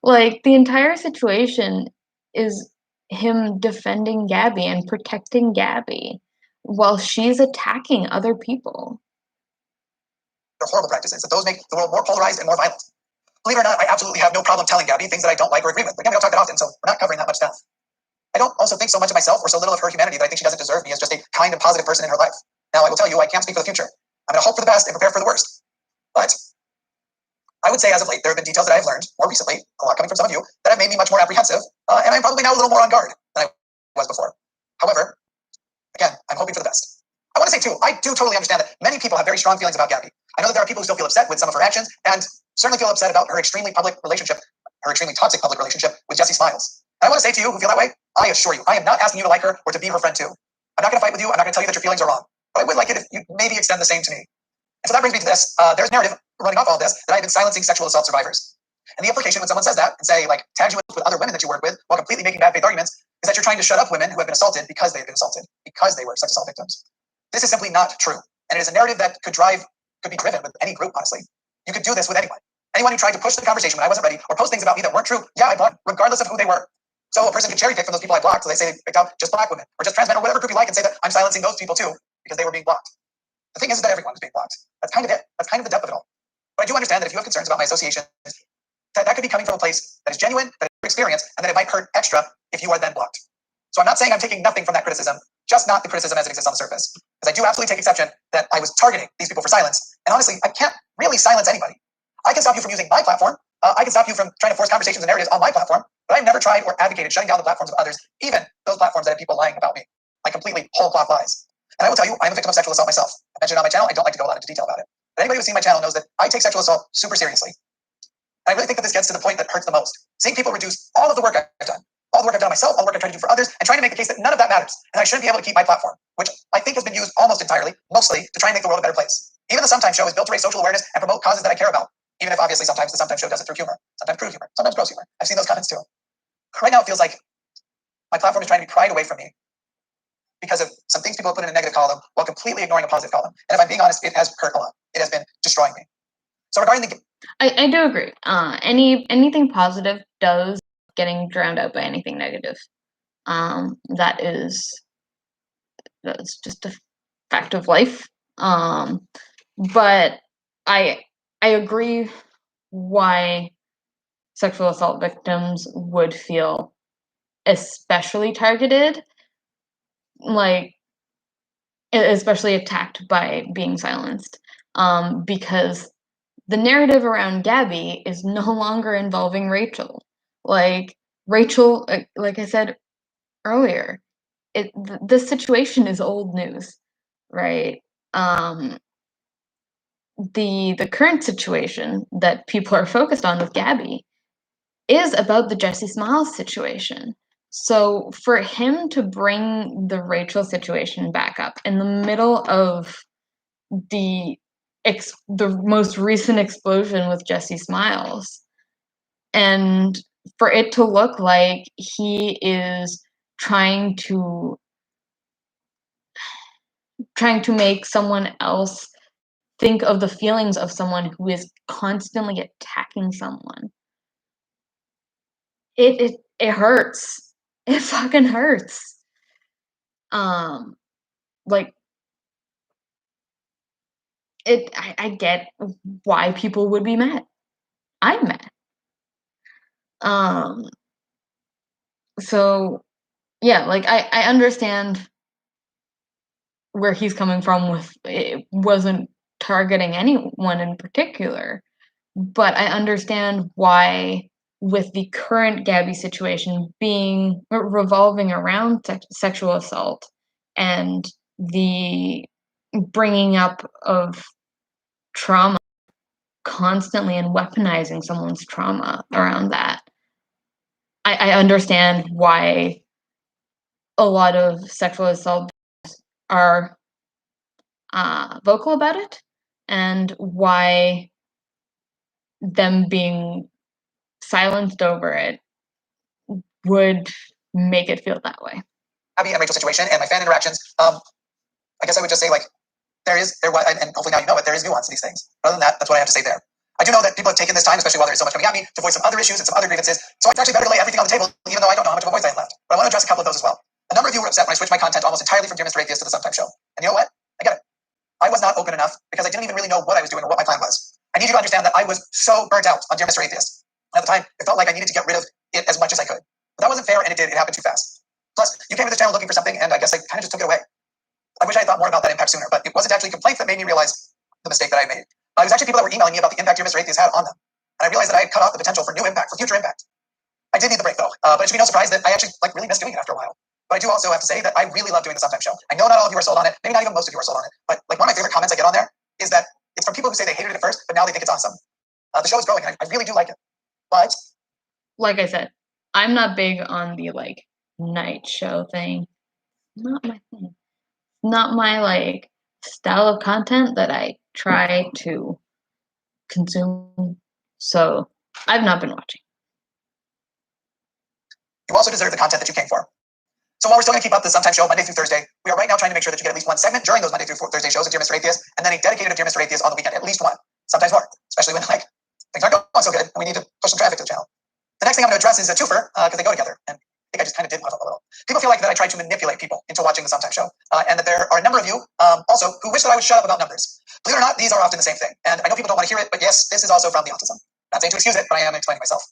Like, the entire situation is him defending Gabby and protecting Gabby while she's attacking other people. they're horrible practices, that those make the world more polarized and more violent. Believe it or not, I absolutely have no problem telling Gabby things that I don't like or agree with. But again, we don't talk that often, so we're not covering that much stuff. I don't also think so much of myself or so little of her humanity that I think she doesn't deserve me as just a kind and positive person in her life. Now, I will tell you, I can't speak for the future. I'm going to hope for the best and prepare for the worst. But I would say as of late, there have been details that I have learned more recently, a lot coming from some of you, that have made me much more apprehensive, and I'm probably now a little more on guard than I I'm hoping for the best. I want to say too, I do totally understand that many people have very strong feelings about Gabby. I know that there are people who still feel upset with some of her actions and certainly feel upset about her extremely toxic public relationship with Jessie Smiles. And I want to say to you who feel that way, I assure you, I am not asking you to like her or to be her friend too. I'm not going to fight with you. I'm not going to tell you that your feelings are wrong. But I would like it if you maybe extend the same to me. And so that brings me to this. There's a narrative running off all this that I've been silencing sexual assault survivors. And the implication when someone says that and say, like, tags you with other women that you work with while completely making bad faith arguments is that you're trying to shut up women who have been assaulted because they've been assaulted, because they were sex assault victims. This is simply not true. And it is a narrative that could be driven with any group, honestly. You could do this with anyone. Anyone who tried to push the conversation when I wasn't ready or post things about me that weren't true, yeah, I blocked, regardless of who they were. So a person could cherry pick from those people I blocked. So they say they picked out just black women or just trans men or whatever group you like and say that I'm silencing those people too because they were being blocked. The thing is that everyone was being blocked. That's kind of it. That's kind of the depth of it all. But I do understand that if you have concerns about my association, that could be coming from a place that is genuine, that is experience, and that it might hurt extra if you are then blocked. So I'm not saying I'm taking nothing from that criticism, just not the criticism as it exists on the surface. Because I do absolutely take exception that I was targeting these people for silence. And honestly, I can't really silence anybody. I can stop you from using my platform. I can stop you from trying to force conversations and narratives on my platform. But I've never tried or advocated shutting down the platforms of others, even those platforms that have people lying about me, like completely whole cloth lies. And I will tell you, I'm a victim of sexual assault myself. I mentioned it on my channel. I don't like to go a lot into detail about it. But anybody who's seen my channel knows that I take sexual assault super seriously. And I really think that this gets to the point that hurts the most. Seeing people reduce all of the work I've done, all the work I've done myself, all the work I try to do for others, and trying to make the case that none of that matters, and I shouldn't be able to keep my platform, which I think has been used almost entirely, mostly, to try and make the world a better place. Even the Sometimes Show is built to raise social awareness and promote causes that I care about, even if obviously sometimes the Sometimes Show does it through humor, sometimes crude humor, sometimes gross humor. I've seen those comments too. Right now it feels like my platform is trying to be pried away from me because of some things people have put in a negative column while completely ignoring a positive column. And if I'm being honest, it has hurt a lot. It has been destroying me. So regarding the... I do agree. Anything positive does getting drowned out by anything negative. That's just a fact of life. But I agree why sexual assault victims would feel especially targeted, like especially attacked by being silenced, because the narrative around Gabby is no longer involving Rachel. Like Rachel, like I said earlier, this situation is old news, right? The current situation that people are focused on with Gabby is about the Jessie Smiles situation. So for him to bring the Rachel situation back up in the middle of the most recent explosion with Jessie Smiles, and for it to look like he is trying to make someone else think of the feelings of someone who is constantly attacking someone. It hurts. It fucking hurts. Like I get why people would be mad. I'm mad. So yeah, like I understand where he's coming from with it wasn't targeting anyone in particular, but I understand why with the current Gabby situation being revolving around sexual assault and the bringing up of trauma constantly and weaponizing someone's trauma around that. I understand why a lot of sexual assault are vocal about it and why them being silenced over it would make it feel that way. Abby and Rachel situation and my fan interactions, I guess I would just say, like, there was, and hopefully now you know it, there is nuance in these things. But other than that, that's what I have to say there. I do know that people have taken this time, especially while there's so much coming at me, to voice some other issues and some other grievances. So it's actually better to lay everything on the table, even though I don't know how much of a voice I have left. But I want to address a couple of those as well. A number of you were upset when I switched my content almost entirely from Dear Mr. Atheist to the Sometimes Show. And you know what? I get it. I was not open enough because I didn't even really know what I was doing or what my plan was. I need you to understand that I was so burnt out on Dear Mr. Atheist. At the time, it felt like I needed to get rid of it as much as I could. But that wasn't fair, and it happened too fast. Plus, you came to this channel looking for something, and I guess I kind of just took it away. I wish I had thought more about that impact sooner, but it wasn't actually complaints that made me realize the mistake that I made. It was actually people that were emailing me about the impact Dear Mr. Atheist had on them. And I realized that I had cut off the potential for new impact, for future impact. I did need the break though, but it should be no surprise that I actually really missed doing it after a while. But I do also have to say that I really love doing the Sometimes Show. I know not all of you are sold on it. Maybe not even most of you are sold on it. But like one of my favorite comments I get on there is that it's from people who say they hated it at first, but now they think it's awesome. The show is growing, and I really do like it. But like I said, I'm not big on the like night show thing. Not my thing. Not my like style of content that I try to consume. So I've not been watching. you also deserve the content that you came for. So while we're still going to keep up the Sometimes Show Monday through Thursday, we are right now trying to make sure that you get at least one segment during those Monday through Thursday shows of Dear Mr. Atheist, and then a dedicated of Dear Mr. Atheist on the weekend, at least one, sometimes more, especially when like things aren't going so good and we need to push some traffic to the channel. The next thing I'm going to address is a twofer because they go together, and I think I just kind of did one of them a little. People feel like that I tried to manipulate people into watching the Sometimes Show, and that there are a number of you also who wish that I would shut up about numbers. Believe it or not, these are often the same thing, and I know people don't want to hear it, but yes, this is also from the autism. Not saying to excuse it, but I am explaining myself.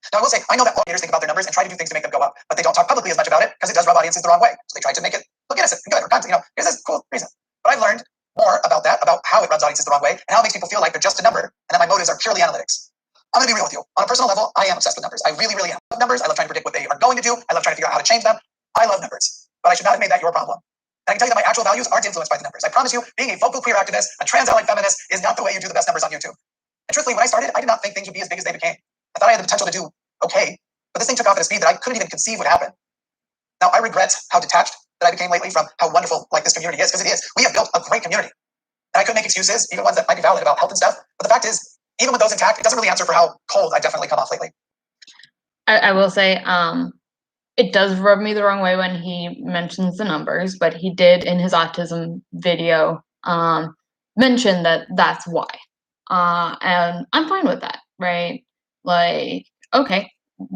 Now, I will say, I know that all haters think about their numbers and try to do things to make them go up, but they don't talk publicly as much about it because it does rub audiences the wrong way. So they try to make it look innocent and good or content, here's this cool reason. But I've learned more about that, about how it rubs audiences the wrong way and how it makes people feel like they're just a number and that my motives are purely analytics. I'm going to be real with you. On a personal level, I am obsessed with numbers. I really, really am. I love numbers. I love trying to predict what they are going to do. I love trying to figure out how to change them. I love numbers, but I should not have made that your problem. And I can tell you that my actual values aren't influenced by the numbers. I promise you, being a vocal queer activist, a trans ally feminist is not the way you do the best numbers on YouTube. And truthfully, when I started, I did not think things would be as big as they became. I thought I had the potential to do okay, but this thing took off at a speed that I couldn't even conceive would happen. Now, I regret how detached that I became lately from how wonderful like this community is, because it is. We have built a great community. And I could make excuses, even ones that might be valid about health and stuff. But the fact is, even with those intact, it doesn't really answer for how cold I've definitely come off lately. I will say, it does rub me the wrong way when he mentions the numbers, but he did in his autism video mention that that's why. And I'm fine with that, right? Like, okay,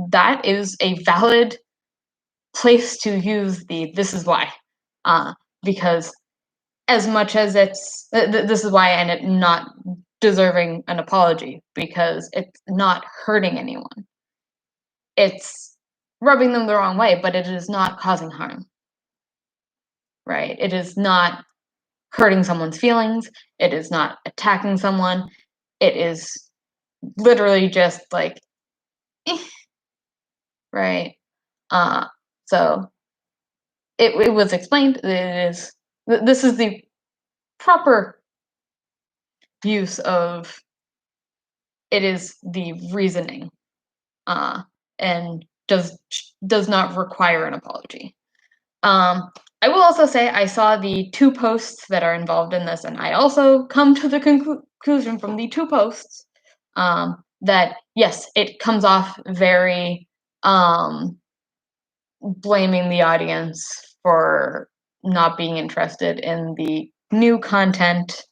that is a valid place to use the this is why. Because as much as it's this is why, and it not deserving an apology because it's not hurting anyone. It's rubbing them the wrong way, but it is not causing harm. Right? It is not hurting someone's feelings. It is not attacking someone. It is literally just like, right? So it was explained. This is the proper use of it is the reasoning, and does not require an apology. I will also say I saw the 2 posts that are involved in this, and I also come to the conclusion from the 2 posts that yes, it comes off very blaming the audience for not being interested in the new content.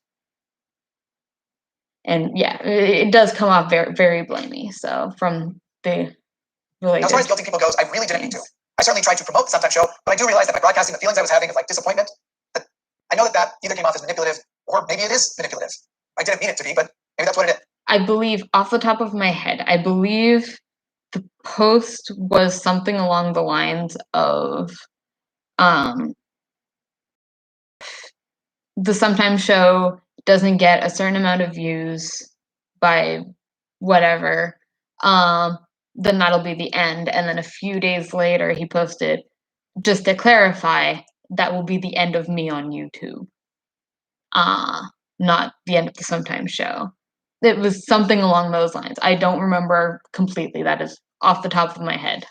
And yeah, it does come off very, very blamey. So from the related. As far as guilty people goes, I really didn't mean to. I certainly tried to promote the Sometimes Show, but I do realize that by broadcasting the feelings I was having of like disappointment, that I know that either came off as manipulative or maybe it is manipulative. I didn't mean it to be, but maybe that's what it is. I believe off the top of my head, I believe the post was something along the lines of the Sometimes Show doesn't get a certain amount of views by whatever, then that'll be the end. And then a few days later, he posted, just to clarify, that will be the end of me on YouTube. Not the end of the Sometimes Show. It was something along those lines. I don't remember completely. That is off the top of my head.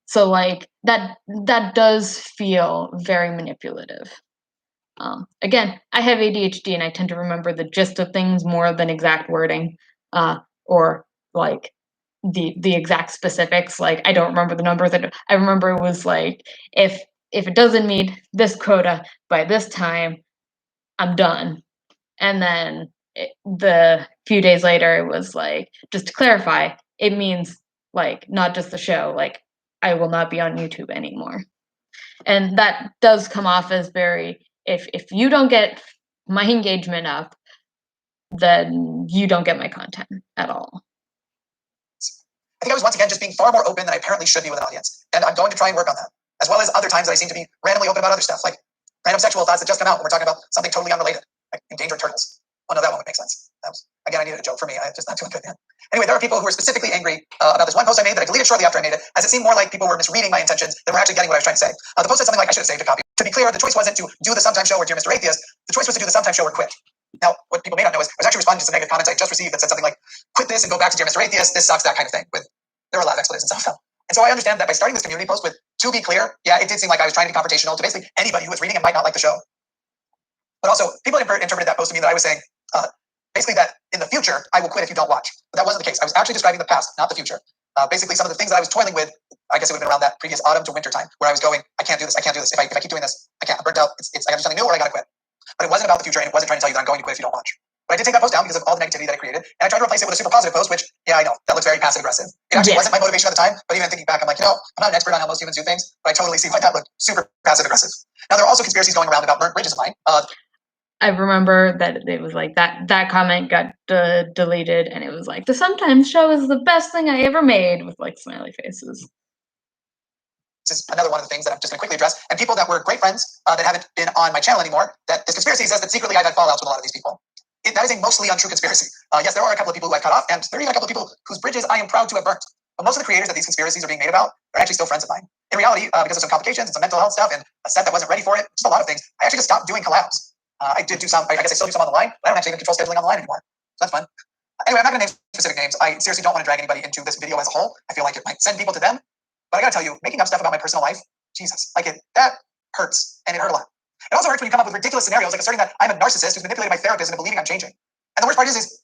So like that does feel very manipulative. Again, I have ADHD and I tend to remember the gist of things more than exact wording, or like the exact specifics. Like I don't remember the number that I remember it was like if it doesn't meet this quota by this time, I'm done. And then the few days later, it was like, just to clarify, it means like not just the show, like I will not be on YouTube anymore. And that does come off as very, if you don't get my engagement up, then you don't get my content at all. I think I was once again just being far more open than I apparently should be with an audience. And I'm going to try and work on that. As well as other times that I seem to be randomly open about other stuff, like random sexual thoughts that just come out when we're talking about something totally unrelated, like endangered turtles. Oh no, that one would make sense. Again, I needed a joke for me. I'm just not doing good, man. Anyway, there are people who are specifically angry about this one post I made that I deleted shortly after I made it, as it seemed more like people were misreading my intentions than were actually getting what I was trying to say. The post said something like, I should have saved a copy. To be clear, the choice wasn't to do the Sometime Show or Dear Mr. Atheist. The choice was to do the Sometime Show or quit. Now, what people may not know is I was actually responding to some negative comments I just received that said something like, quit this and go back to Dear Mr. Atheist. This sucks, that kind of thing. There were a lot of expletives and stuff. And so I understand that by starting this community post with, to be clear, yeah, it did seem like I was trying to be confrontational to basically anybody who was reading and might not like the show. But also, people interpreted that post to mean that I was saying, basically that in the future, I will quit if you don't watch. But that wasn't the case. I was actually describing the past, not the future. Basically, some of the things that I was toiling with, I guess it would have been around that previous autumn to winter time, where I was going, I can't do this. If I keep doing this, I can't. I'm burnt out. I got to do something new or I got to quit. But it wasn't about the future, and it wasn't trying to tell you that I'm going to quit if you don't watch. But I did take that post down because of all the negativity that it created, and I tried to replace it with a super positive post, which, yeah, I know, that looks very passive aggressive. It actually wasn't my motivation at the time, but even thinking back, I'm like, I'm not an expert on how most humans do things, but I totally see why that looked super passive aggressive. Now, there are also conspiracies going around about burnt bridges of mine. I remember that it was like that comment got deleted, and it was like, the Sometimes Show is the best thing I ever made, with like smiley faces. This is another one of the things that I'm just going to quickly address. And people that were great friends that haven't been on my channel anymore, that this conspiracy says that secretly I've had fallouts with a lot of these people. That is a mostly untrue conspiracy. Yes, there are a couple of people who I've cut off, and there are even a couple of people whose bridges I am proud to have burnt. But most of the creators that these conspiracies are being made about are actually still friends of mine. In reality, because of some complications and some mental health stuff and a set that wasn't ready for it, just a lot of things, I actually just stopped doing collabs. I did do some, I guess I still do some on the line, but I don't actually even control scheduling on the line anymore. So that's fun. Anyway, I'm not going to name specific names. I seriously don't want to drag anybody into this video as a whole. I feel like it might send people to them. But I got to tell you, making up stuff about my personal life, Jesus, that hurts, and it hurt a lot. It also hurts when you come up with ridiculous scenarios like asserting that I'm a narcissist who's manipulated my therapist into believing I'm changing. And the worst part is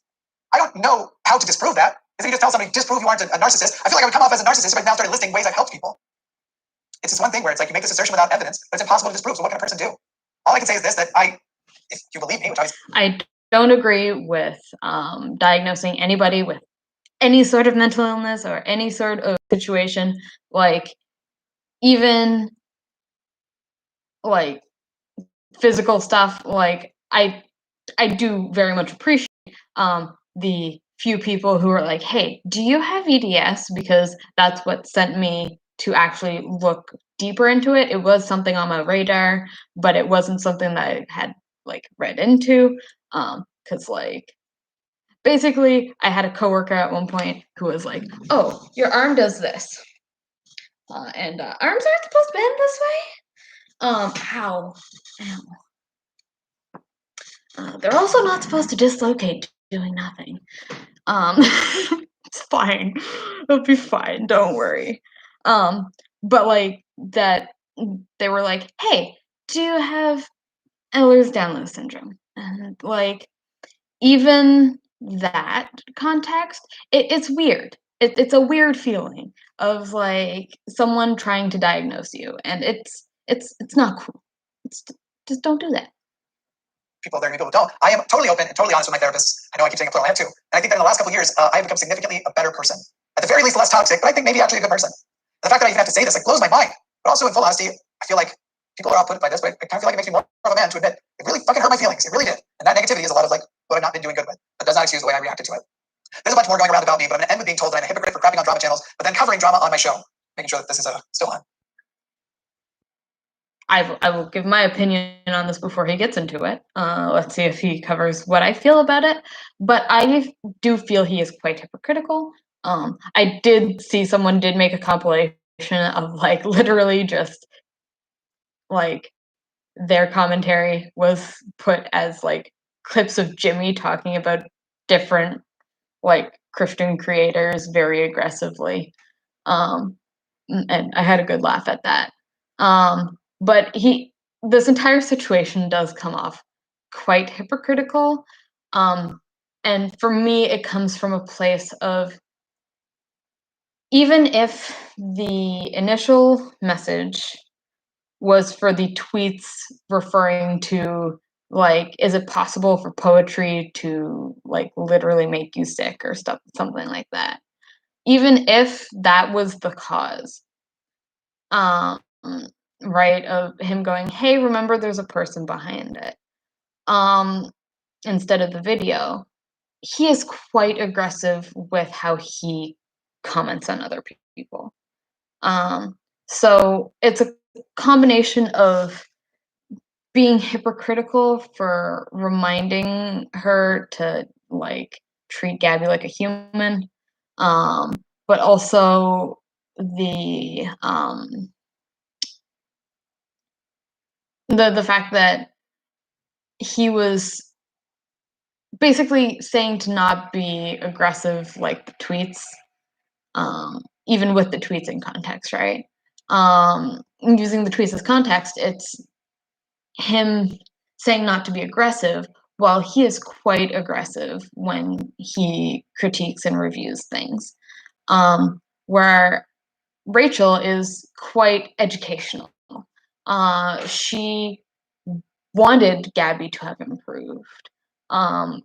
I don't know how to disprove that. If you just tell somebody, disprove you aren't a narcissist, I feel like I would come off as a narcissist if I now started listing ways I've helped people. It's this one thing where it's like you make this assertion without evidence, but it's impossible to disprove. So what can a person do? All I can say is this, that if you believe me, which I don't agree with diagnosing anybody with any sort of mental illness or any sort of situation, like even like physical stuff. Like I do very much appreciate the few people who are like, hey, do you have EDS? Because that's what sent me to actually look deeper into it. It was something on my radar, but it wasn't something that I had like read into. Because like basically I had a coworker at one point who was like, oh, your arm does this. And arms aren't supposed to bend this way. Ow. They're also not supposed to dislocate doing nothing. It's fine. It'll be fine. Don't worry. But like that, they were like, "Hey, do you have Ehlers-Danlos syndrome?" And like, even that context, it's weird. It's a weird feeling of like someone trying to diagnose you, and it's not cool. It's just don't do that. People, there are people who don't. I am totally open and totally honest with my therapists. I know I keep saying a plural, I have to. And I think that in the last couple of years, I've become significantly a better person. At the very least, less toxic, but I think maybe actually a good person. And the fact that I even have to say this like blows my mind. But also, in full honesty, I feel like people are all put by this, but I kind of feel like it makes me more of a man to admit it really fucking hurt my feelings. It really did. And that negativity is a lot of like what I've not been doing good with. That does not excuse the way I reacted to it. There's a bunch more going around about me, but I'm going to end with being told that I'm a hypocrite for crapping on drama channels, but then covering drama on my show, making sure that this is still on. I will give my opinion on this before he gets into it. Let's see if he covers what I feel about it. But I do feel he is quite hypocritical. I did see someone did make a compilation of like literally just like their commentary was put as like clips of Jimmy talking about different like Christian creators very aggressively. And I had a good laugh at that. But this entire situation does come off quite hypocritical. And for me, it comes from a place of, even if the initial message was for the tweets referring to like, is it possible for poetry to like literally make you sick or something like that? Even if that was the cause, right, of him going, hey, remember there's a person behind it, instead of the video, he is quite aggressive with how he comments on other people. So it's a combination of being hypocritical for reminding her to like treat Gabby like a human, but also the fact that he was basically saying to not be aggressive like the tweets, even with the tweets in context, right? Using the tweets as context, it's him saying not to be aggressive while he is quite aggressive when he critiques and reviews things. Where Rachel is quite educational. She wanted Gabby to have improved.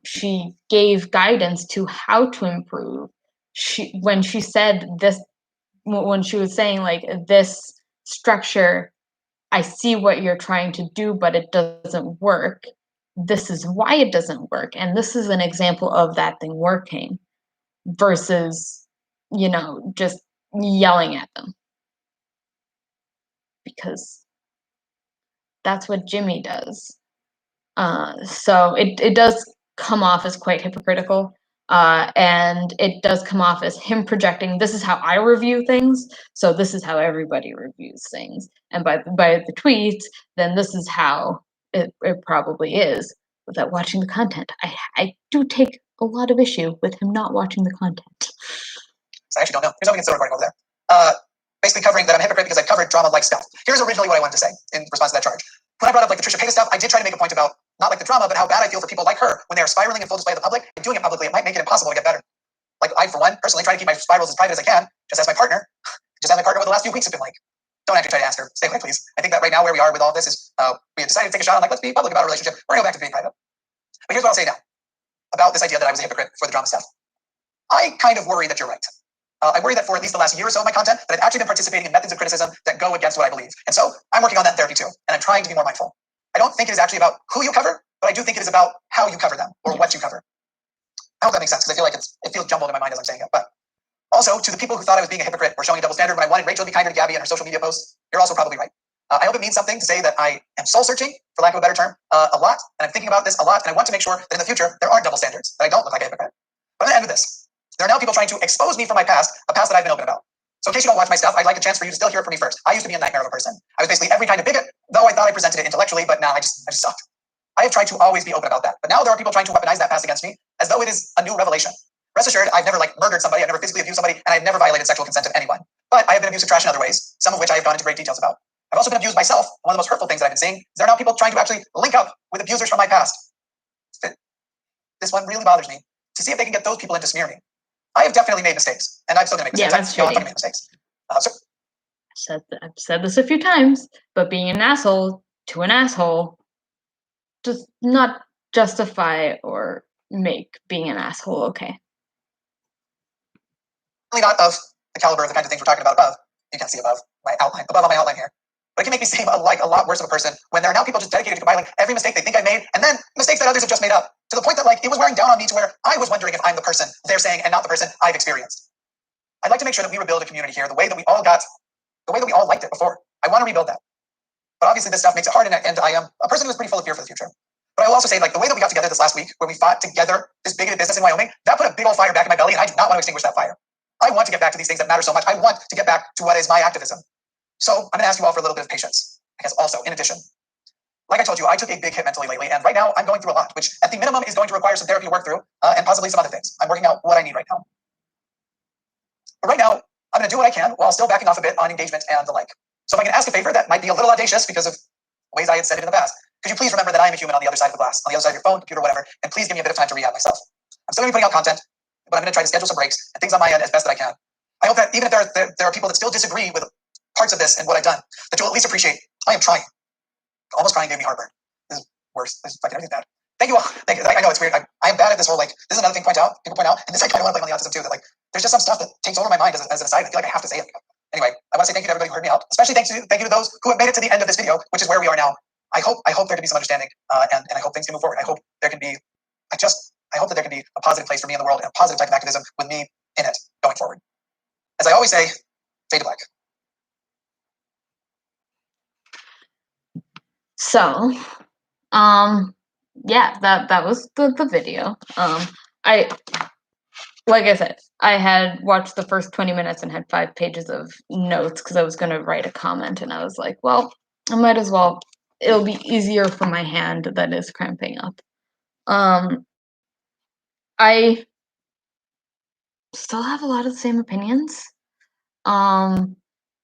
She gave guidance to how to improve. When she said this, when she was saying like this structure, I see what you're trying to do, but it doesn't work. This is why it doesn't work, and this is an example of that thing working, versus, just yelling at them, because that's what Jimmy does. So it does come off as quite hypocritical, and it does come off as him projecting, this is how I review things, so this is how everybody reviews things. And by the tweets, then this is how it probably is, without watching the content. I do take a lot of issue with him not watching the content. I actually don't know. Here's something that's still recording over there. Basically covering that I'm a hypocrite because I've covered drama-like stuff. Here's originally what I wanted to say in response to that charge. When I brought up like the Trisha Paytas stuff, I did try to make a point about not like the drama, but how bad I feel for people like her when they are spiraling in full display of the public and doing it publicly. It might make it impossible to get better. Like I, for one, personally try to keep my spirals as private as I can, just as my partner. Just as my partner over the last few weeks have been like. Don't actually try to ask her. Stay away, please. I think that right now where we are with all this is we have decided to take a shot on like, let's be public about our relationship. We're going to go back to being private. But here's what I'll say now about this idea that I was a hypocrite for the drama stuff. I kind of worry that you're right. I worry that for at least the last year or so of my content, that I've actually been participating in methods of criticism that go against what I believe. And so I'm working on that in therapy too. And I'm trying to be more mindful. I don't think it is actually about who you cover, but I do think it is about how you cover them or what you cover. I hope that makes sense because I feel like it feels jumbled in my mind as I'm saying it. But also to the people who thought I was being a hypocrite or showing a double standard when I wanted Rachel to be kinder to Gabby in her social media posts, you're also probably right. I hope it means something to say that I am soul searching, for lack of a better term, a lot. And I'm thinking about this a lot. And I want to make sure that in the future, there aren't double standards, that I don't look like a hypocrite. But I'm going to end with this. There are now people trying to expose me from my past, a past that I've been open about. So in case you don't watch my stuff, I'd like a chance for you to still hear it from me first. I used to be a nightmare of a person. I was basically every kind of bigot, though I thought I presented it intellectually, but now I just sucked. I have tried to always be open about that. But now there are people trying to weaponize that past against me as though it is a new revelation. Rest assured, I've never murdered somebody, I've never physically abused somebody, and I've never violated sexual consent of anyone. But I have been abused of trash in other ways, some of which I have gone into great details about. I've also been abused myself. One of the most hurtful things that I've been seeing is there are now people trying to actually link up with abusers from my past. This one really bothers me, to see if they can get those people in to smear me. I have definitely made mistakes, and I'm still going to make mistakes. Yeah, I'm going to make mistakes. I've said this a few times, but being an asshole to an asshole does not justify or make being an asshole okay. Really not of the caliber of the kinds of things we're talking about above. You can't see above my outline, above on my outline here. But it can make me seem like a lot worse of a person when there are now people just dedicated to compiling every mistake they think I made, and then mistakes that others have just made up, to the point that it was wearing down on me to where I was wondering if I'm the person they're saying and not the person I've experienced. I'd like to make sure that we rebuild a community here the way that we all liked it before. I want to rebuild that. But obviously this stuff makes it hard, and I am a person who is pretty full of fear for the future. But I will also say, the way that we got together this last week, where we fought together this bigoted business in Wyoming, that put a big old fire back in my belly, and I do not want to extinguish that fire. I want to get back to these things that matter so much. I want to get back to what is my activism. So I'm going to ask you all for a little bit of patience. I guess also, in addition, like I told you, I took a big hit mentally lately, and right now I'm going through a lot, which at the minimum is going to require some therapy to work through, and possibly some other things. I'm working out what I need right now. But right now, I'm going to do what I can while still backing off a bit on engagement and the like. So if I can ask a favor that might be a little audacious because of ways I had said it in the past, could you please remember that I am a human on the other side of the glass, on the other side of your phone, computer, whatever, and please give me a bit of time to rehab myself. I'm still going to be putting out content, but I'm going to try to schedule some breaks and things on my end as best that I can. I hope that even if there are people that still disagree with parts of this and what I've done, that you'll at least appreciate I am trying. Almost crying gave me heartburn. This is worse. This is fucking everything bad. Thank you all. Thank you. I know it's weird. I am bad at this whole this is another thing people point out, and this I kind of want to blame on the autism too, that there's just some stuff that takes over my mind as an aside. I feel like I have to say it. Anyway, I want to say thank you to everybody who heard me out. Especially thank you to those who have made it to the end of this video, which is where we are now. I hope there can be some understanding, and I hope things can move forward. I hope there can be I hope that there can be a positive place for me in the world and a positive type of activism with me in it going forward. As I always say, fade to black. So, yeah, that was the video. like I said, I had watched the first 20 minutes and had 5 pages of notes because I was gonna write a comment, and I was like, "Well, I might as well. It'll be easier for my hand that is cramping up." Um, I still have a lot of the same opinions. Um,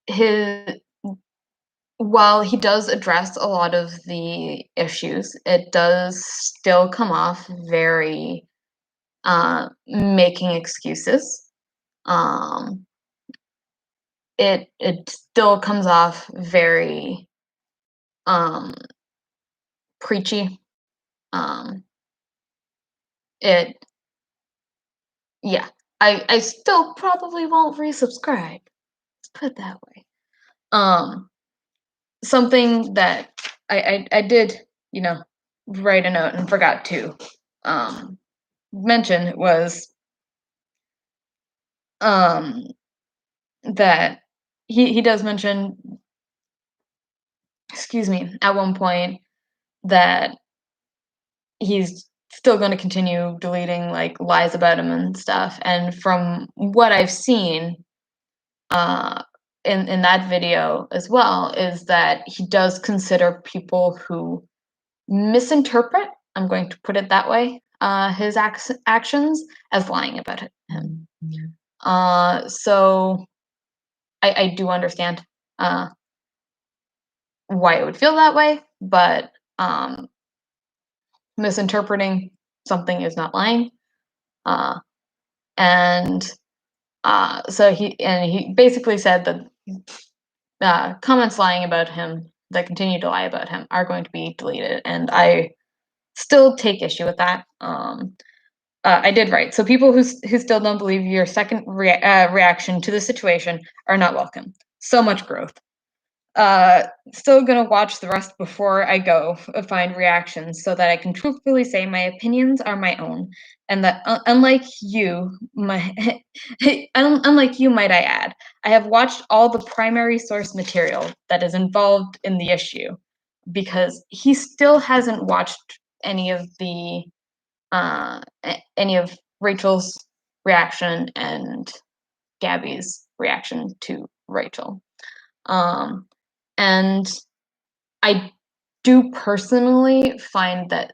his While he does address a lot of the issues, it does still come off very, making excuses. Um, it still comes off very, um, preachy. Um, it Yeah, I still probably won't resubscribe. Let's put it that way. Um, Something that I did, you know, write a note and forgot to, um, mention was, um, that he does mention, excuse me, at one point that he's still gonna continue deleting, like, lies about him and stuff, and from what I've seen, uh, in that video as well, is that he does consider people who misinterpret, I'm going to put it that way, his actions as lying about him. So I do understand, uh, why it would feel that way, but, um, misinterpreting something is not lying. Uh, and so he basically said that, comments lying about him that continue to lie about him are going to be deleted, and I still take issue with that. I did write. So people who still don't believe your second reaction to the situation are not welcome. So much growth. Still gonna watch the rest before I go find reactions so that I can truthfully say my opinions are my own, and that unlike you, unlike you, might I add, I have watched all the primary source material that is involved in the issue, because he still hasn't watched any of the any of Rachel's reaction and Gabby's reaction to Rachel. Um, and I do personally find that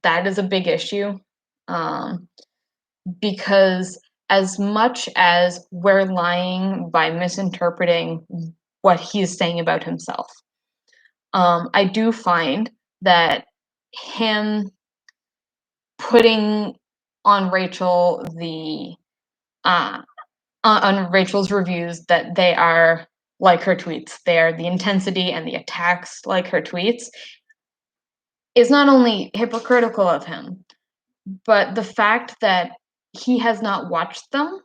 that is a big issue, um, because as much as we're lying by misinterpreting what he's saying about himself, I do find that him putting on Rachel the uh, on Rachel's reviews that they are like her tweets, they are the intensity and the attacks like her tweets, is not only hypocritical of him, but the fact that he has not watched them.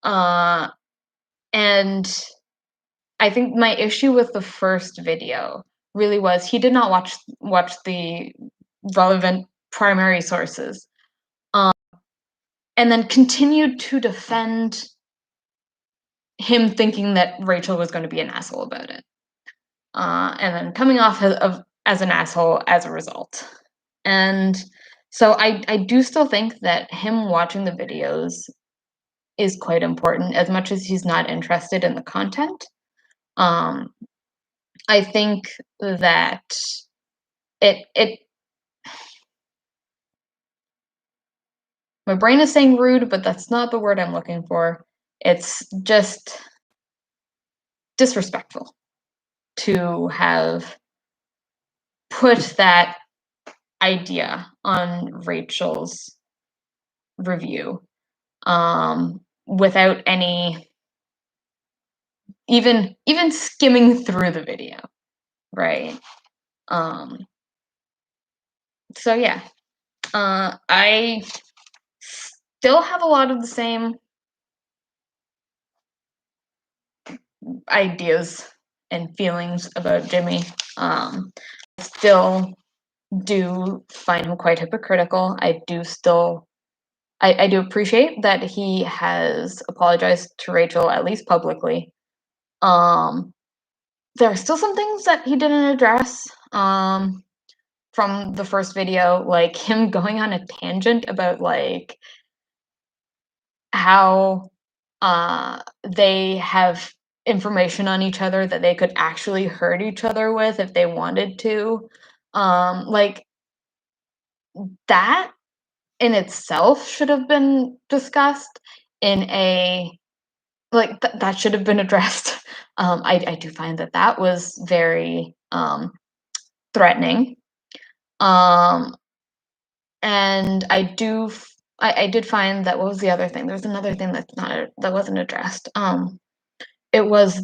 Uh, and I think my issue with the first video really was he did not watch the relevant primary sources, um, and then continued to defend him thinking that Rachel was going to be an asshole about it, and then coming off as an asshole as a result. And so I do still think that him watching the videos is quite important, as much as he's not interested in the content. Um, I think that it my brain is saying rude, but that's not the word I'm looking for. It's just disrespectful to have put that idea on Rachel's review, without any, even skimming through the video, right? Um, so yeah, I still have a lot of the same ideas and feelings about Jimmy. I still do find him quite hypocritical. I do appreciate that he has apologized to Rachel, at least publicly. Um, there are still some things that he didn't address, from the first video, like him going on a tangent about, like, how they have information on each other that they could actually hurt each other with if they wanted to. Like that in itself should have been discussed in a like that should have been addressed. I do find that that was very threatening. Um, and I did find that what was the other thing? There was another thing that's not that wasn't addressed. It was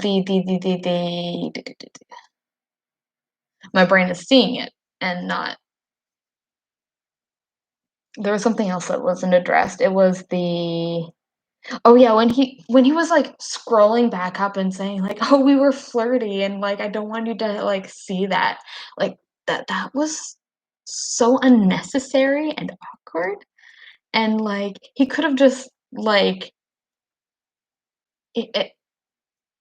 my brain is seeing it and not. There was something else that wasn't addressed. It was the oh yeah, when he was like scrolling back up and saying like, "Oh, we were flirty," and like, "I don't want you to like see that." Like that was so unnecessary and awkward. And like he could have just like it,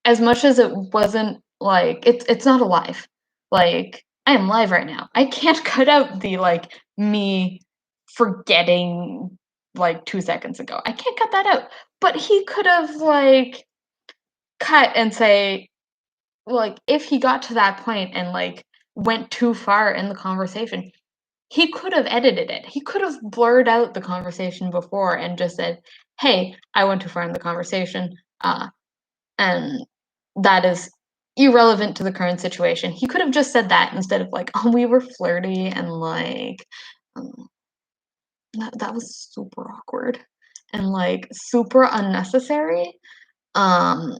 as much as it wasn't like it's not alive. Like I am live right now. I can't cut out the like me forgetting like 2 seconds ago. I can't cut that out. But he could have like cut and say like if he got to that point and like went too far in the conversation, he could have edited it. He could have blurred out the conversation before and just said, "Hey, I went too far in the conversation. And that is irrelevant to the current situation." He could have just said that instead of like, "Oh, we were flirty," and like, um, that was super awkward and like super unnecessary. Um,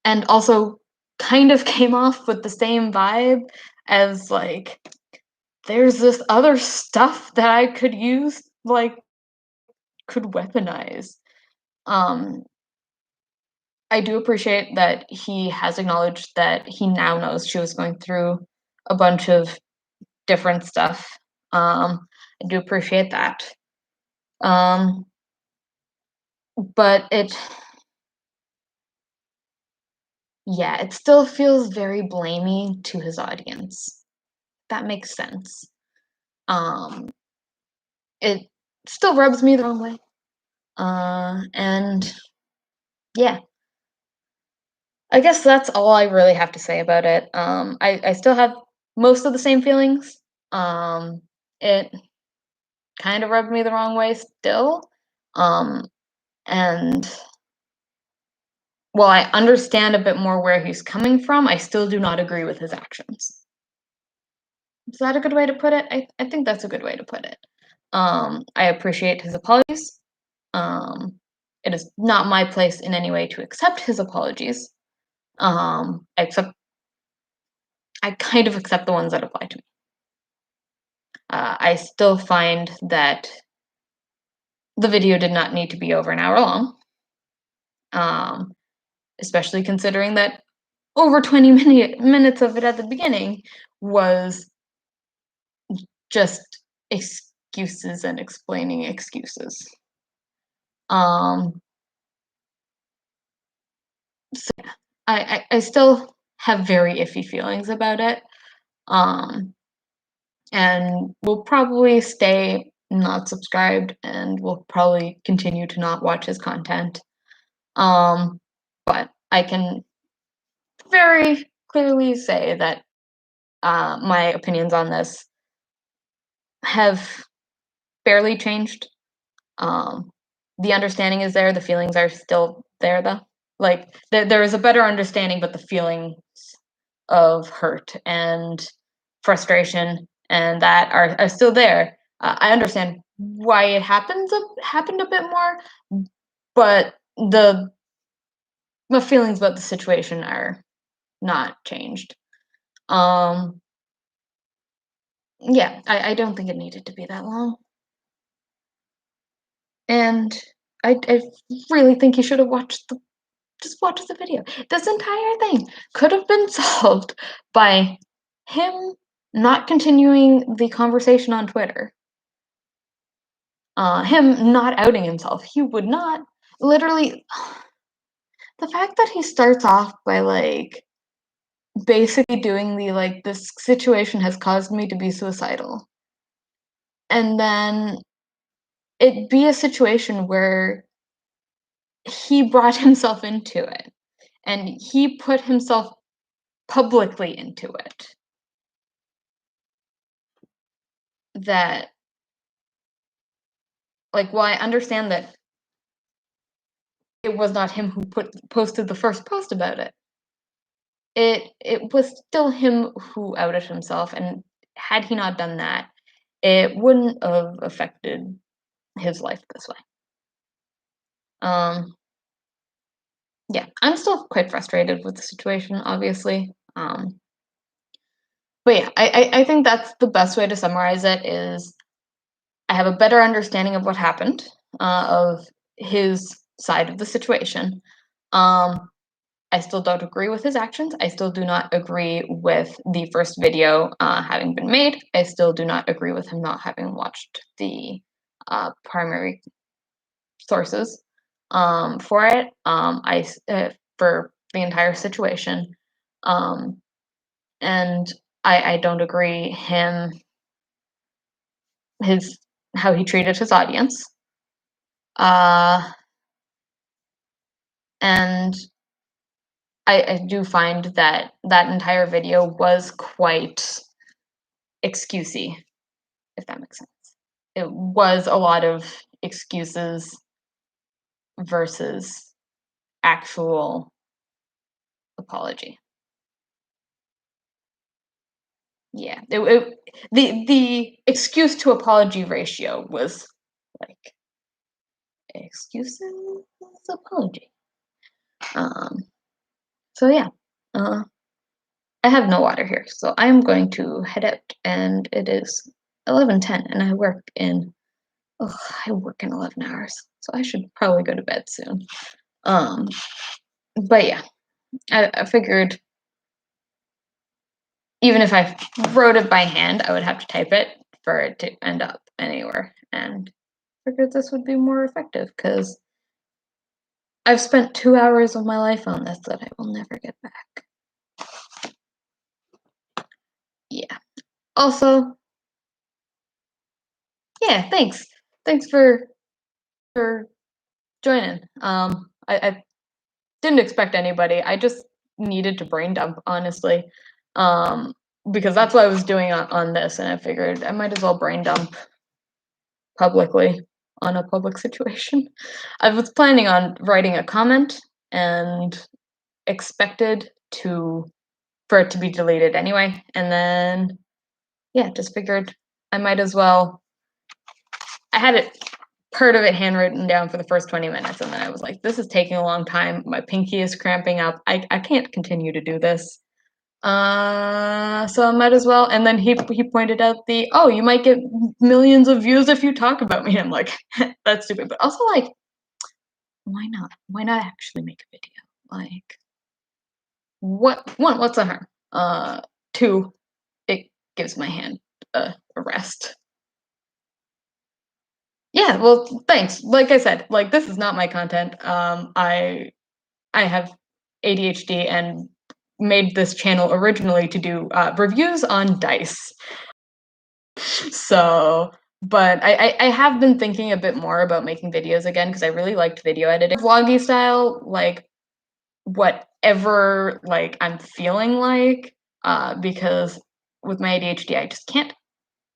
and also kind of came off with the same vibe as like, there's this other stuff that I could use, like, could weaponize. Um, I do appreciate that he has acknowledged that he now knows she was going through a bunch of different stuff. I do appreciate that. Um, but yeah, it still feels very blamey to his audience. That makes sense. Um, it still rubs me the wrong way. And yeah, I guess that's all I really have to say about it. I still have most of the same feelings. It kind of rubbed me the wrong way still. Um, and while I understand a bit more where he's coming from, I still do not agree with his actions. Is that a good way to put it? I think that's a good way to put it. I appreciate his apologies. Um, it is not my place in any way to accept his apologies. I accept I kind of accept the ones that apply to me. I still find that the video did not need to be over an hour long, um, especially considering that over 20 minutes of it at the beginning was just excuses and explaining excuses. Um, so yeah, I still have very iffy feelings about it. Um, and will probably stay not subscribed and will probably continue to not watch his content. But I can very clearly say that my opinions on this have barely changed. Um, the understanding is there, the feelings are still there though. Like there is a better understanding, but the feelings of hurt and frustration and that are still there. I understand why it happened a bit more, but the feelings about the situation are not changed. Um, yeah, I don't think it needed to be that long, and I really think you should have watched the just watch the video. This entire thing could have been solved by him not continuing the conversation on Twitter. Him not outing himself. He would not literally the fact that he starts off by like basically doing the like this situation has caused me to be suicidal. And then it be a situation where he brought himself into it, and he put himself publicly into it. That, like, while I understand that it was not him who posted the first post about it, it was still him who outed himself, and had he not done that, it wouldn't have affected his life this way. Um, yeah, I'm still quite frustrated with the situation, obviously. But yeah, I think that's the best way to summarize it. Is I have a better understanding of what happened, of his side of the situation. Um, I still don't agree with his actions. I still do not agree with the first video having been made. I still do not agree with him not having watched the primary sources for it. For the entire situation, um, and I don't agree his how he treated his audience. And I do find that that entire video was quite excusey, if that makes sense. It was a lot of excuses versus actual apology. Yeah, the excuse to apology ratio was like excuses apology. So yeah, uh, I have no water here, so I'm going to head out, and it is 11:10, and I work in 11 hours, so I should probably go to bed soon. Um, but yeah, I figured even if I wrote it by hand, I would have to type it for it to end up anywhere, and figured this would be more effective because I've spent 2 hours of my life on this that I will never get back. Yeah. Also, yeah, thanks. Thanks for joining. I didn't expect anybody. I just needed to brain dump, honestly, um, because that's what I was doing on this, and I figured I might as well brain dump publicly on a public situation. I was planning on writing a comment and expected to for it to be deleted anyway, and then yeah, just figured I might as well. I had it part of it handwritten down for the first 20 minutes, and then I was like, this is taking a long time. My pinky is cramping up. I can't continue to do this. So I might as well. And then he pointed out you might get millions of views if you talk about me. I'm like, that's stupid. But also like, why not? Why not actually make a video? Like, what's the harm? Two, it gives my hand a rest. Yeah, well, thanks. Like I said, like this is not my content. I have ADHD and made this channel originally to do reviews on dice. So, but I have been thinking a bit more about making videos again because I really liked video editing, vloggy style, like whatever like I'm feeling like. Because with my ADHD, I just can't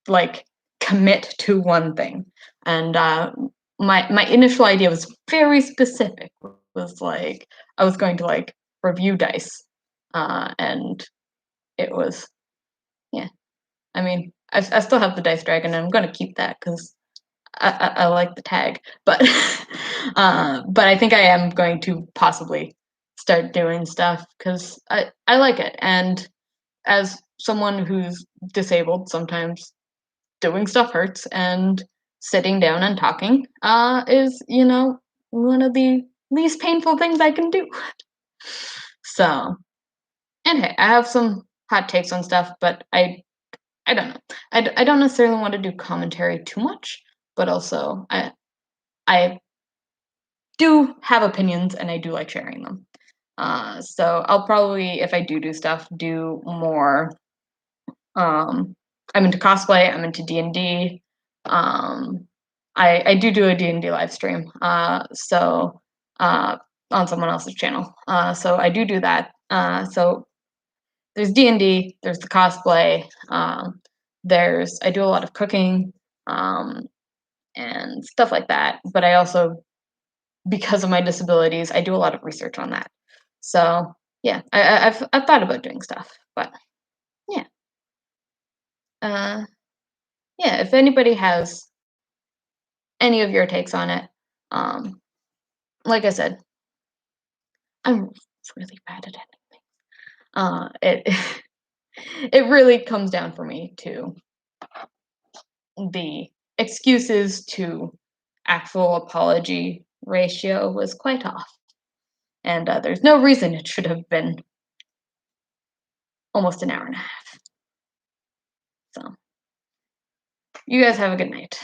like commit to one thing, and my initial idea was very specific. Was like I was going to like review dice, and it was yeah. I mean, I still have the dice dragon, and I'm going to keep that because I like the tag. But but I think I am going to possibly start doing stuff because I like it, and as someone who's disabled, sometimes doing stuff hurts, and sitting down and talking is one of the least painful things I can do. So, and hey, I have some hot takes on stuff, but I don't know. I don't necessarily want to do commentary too much, but also I do have opinions, and I do like sharing them. So I'll probably, if I do stuff, do more. I'm into cosplay. I'm into D&D. I do a D&D live stream. So on someone else's channel. So I do that. So there's D&D, there's the cosplay, there's I do a lot of cooking, and stuff like that. But I also, because of my disabilities, I do a lot of research on that. So yeah, I've thought about doing stuff, but yeah, uh, yeah. If anybody has any of your takes on it, um, like I said, I'm really bad at it. It it really comes down for me to the excuses to actual apology ratio was quite off, and there's no reason it should have been almost an hour and a half. So, you guys have a good night.